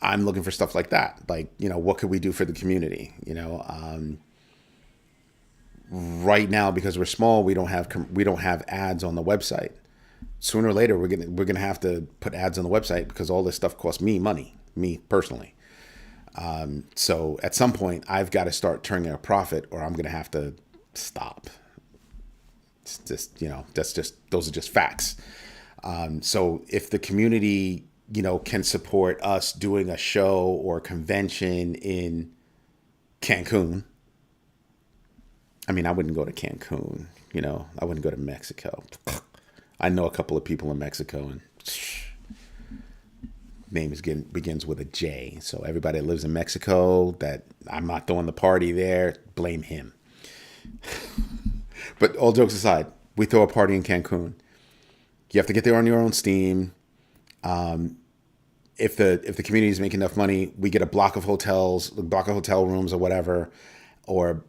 I'm looking for stuff like that. Like, what could we do for the community? Right now, because we're small, we don't have ads on the website. Sooner or later, we're gonna have to put ads on the website because all this stuff costs me money, me personally. So at some point, I've got to start turning a profit, or I'm gonna have to stop. It's just, those are just facts. So if the community, can support us doing a show or convention in Cancun. I mean, I wouldn't go to Cancun, I wouldn't go to Mexico. I know a couple of people in Mexico and begins with a J. So everybody that lives in Mexico that I'm not throwing the party there, blame him. But all jokes aside, we throw a party in Cancun. You have to get there on your own steam. If the community is making enough money, we get a block of hotel rooms or whatever, or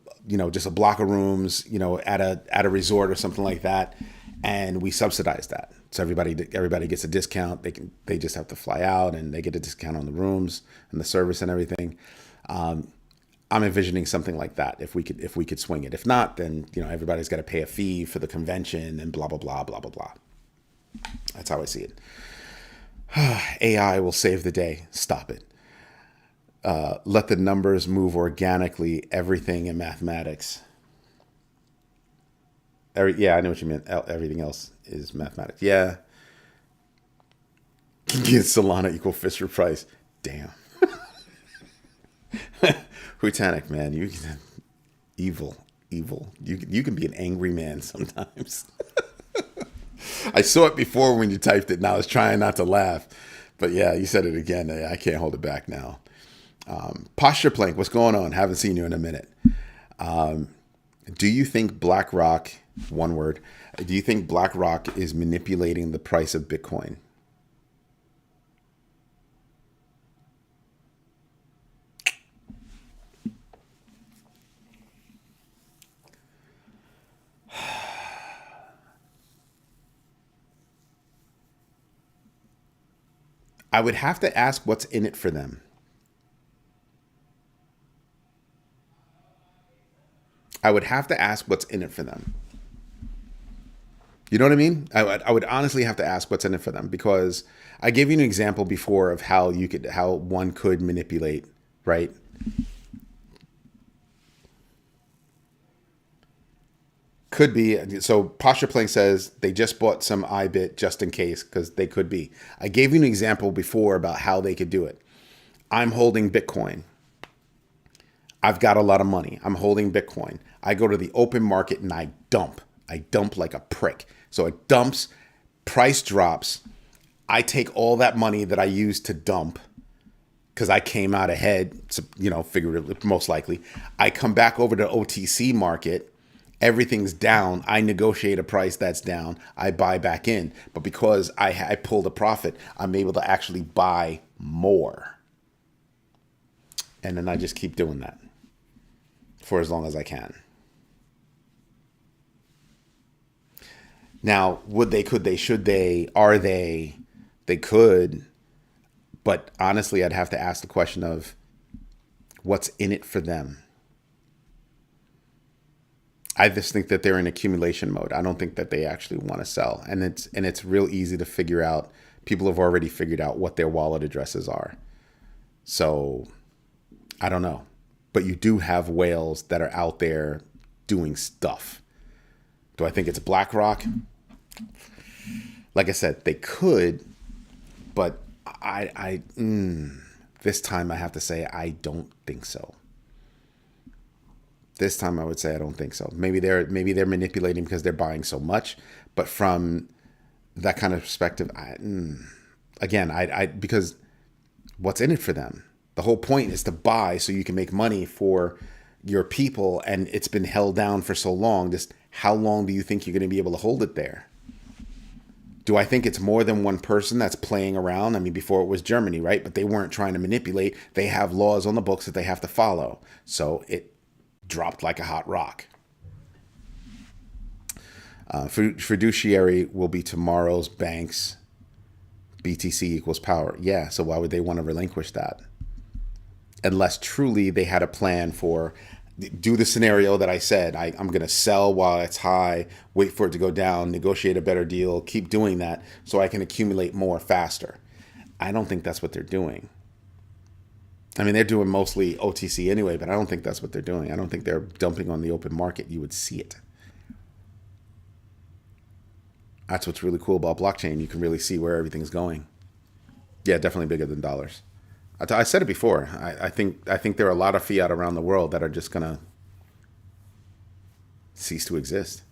just a block of rooms, at a resort or something like that, and we subsidize that. So everybody gets a discount. They just have to fly out and they get a discount on the rooms and the service and everything. I'm envisioning something like that if we could swing it. If not, then everybody's got to pay a fee for the convention and blah blah blah blah blah blah. That's how I see it. AI will save the day. Stop it. Let the numbers move organically. Everything in mathematics. Yeah, I know what you meant. Everything else is mathematics. Yeah. Get Solana equal Fisher Price. Damn. Hutanic, man. You can evil. You can be an angry man sometimes. I saw it before when you typed it, and I was trying not to laugh. But yeah, you said it again. I can't hold it back now. Posture Plank, what's going on? Haven't seen you in a minute. Do you think BlackRock, one word, do you think BlackRock is manipulating the price of Bitcoin? I would have to ask what's in it for them. I would have to ask what's in it for them. You know what I mean? I would honestly have to ask what's in it for them, because I gave you an example before of how one could manipulate, right? Could be. So Posture Plank says they just bought some IBIT just in case, because they could be. I gave you an example before about how they could do it. I'm holding Bitcoin. I've got a lot of money. I'm holding Bitcoin. I go to the open market and I dump. I dump like a prick. So it dumps, price drops. I take all that money that I used to dump because I came out ahead, figuratively, most likely. I come back over to OTC market. Everything's down. I negotiate a price that's down. I buy back in. But because I pulled a profit, I'm able to actually buy more. And then I just keep doing that for as long as I can. Now, would they, could they, should they, are they? They could. But honestly, I'd have to ask the question of what's in it for them. I just think that they're in accumulation mode. I don't think that they actually want to sell. And it's real easy to figure out People have already figured out what their wallet addresses are. So I don't know. But you do have whales that are out there doing stuff. Do I think it's BlackRock? Like I said, they could, but this time I have to say I don't think so. This time I would say I don't think so. Maybe they're manipulating because they're buying so much, but from that kind of perspective, because what's in it for them? The whole point is to buy so you can make money for your people, and it's been held down for so long. Just how long do you think you're going to be able to hold it there? Do I think it's more than one person that's playing around? I mean, before it was Germany, right? But they weren't trying to manipulate. They have laws on the books that they have to follow. So it dropped like a hot rock. Fiduciary will be tomorrow's banks. BTC equals power. Yeah, so why would they want to relinquish that? Unless truly they had a plan for, do the scenario that I said. I'm going to sell while it's high, wait for it to go down, negotiate a better deal, keep doing that so I can accumulate more faster. I don't think that's what they're doing. I mean, they're doing mostly OTC anyway, but I don't think that's what they're doing. I don't think they're dumping on the open market. You would see it. That's what's really cool about blockchain. You can really see where everything's going. Yeah, definitely bigger than dollars. I said it before. I think there are a lot of fiat around the world that are just going to cease to exist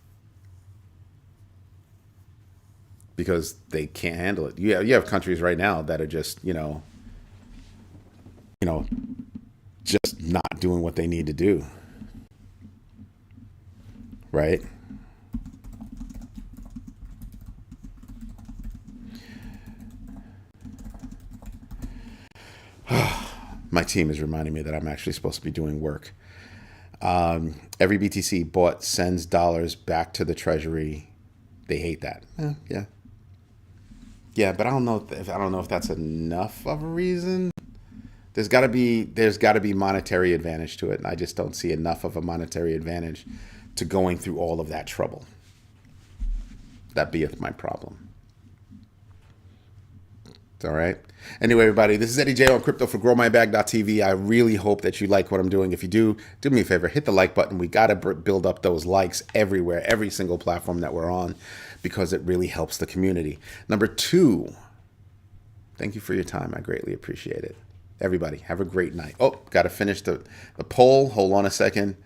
because they can't handle it. You have countries right now that are just, just not doing what they need to do. Right? My team is reminding me that I'm actually supposed to be doing work. Every BTC bought sends dollars back to the treasury. They hate that. Yeah, but I don't know if that's enough of a reason. There's got to be monetary advantage to it, and I just don't see enough of a monetary advantage to going through all of that trouble. That beeth my problem. All right. Anyway, everybody, this is Eddie J on Crypto for GrowMyBag.tv. I really hope that you like what I'm doing. If you do me a favor, hit the like button. We got to build up those likes everywhere, every single platform that we're on, because it really helps the community. Number 2, thank you for your time. I greatly appreciate it. Everybody, have a great night. Oh, got to finish the poll. Hold on a second.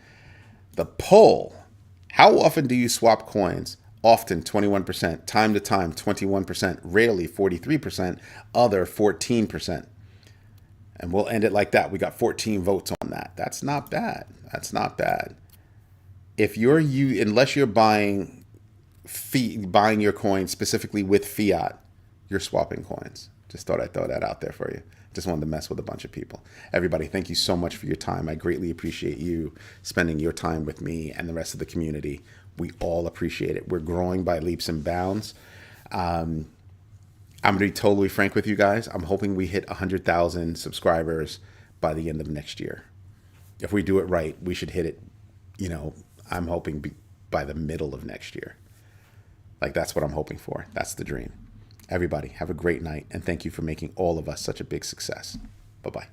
The poll. How often do you swap coins? Often, 21%. Time to time, 21%. Rarely, 43%. Other, 14%. And we'll end it like that. We got 14 votes on that. That's not bad. That's not bad. If unless you're buying your coins specifically with fiat, you're swapping coins. Just thought I'd throw that out there for you. Just wanted to mess with a bunch of people. Everybody, thank you so much for your time. I greatly appreciate you spending your time with me and the rest of the community. We all appreciate it. We're growing by leaps and bounds. I'm going to be totally frank with you guys. I'm hoping we hit 100,000 subscribers by the end of next year. If we do it right, we should hit it, I'm hoping by the middle of next year. Like, that's what I'm hoping for. That's the dream. Everybody, have a great night, and thank you for making all of us such a big success. Bye-bye.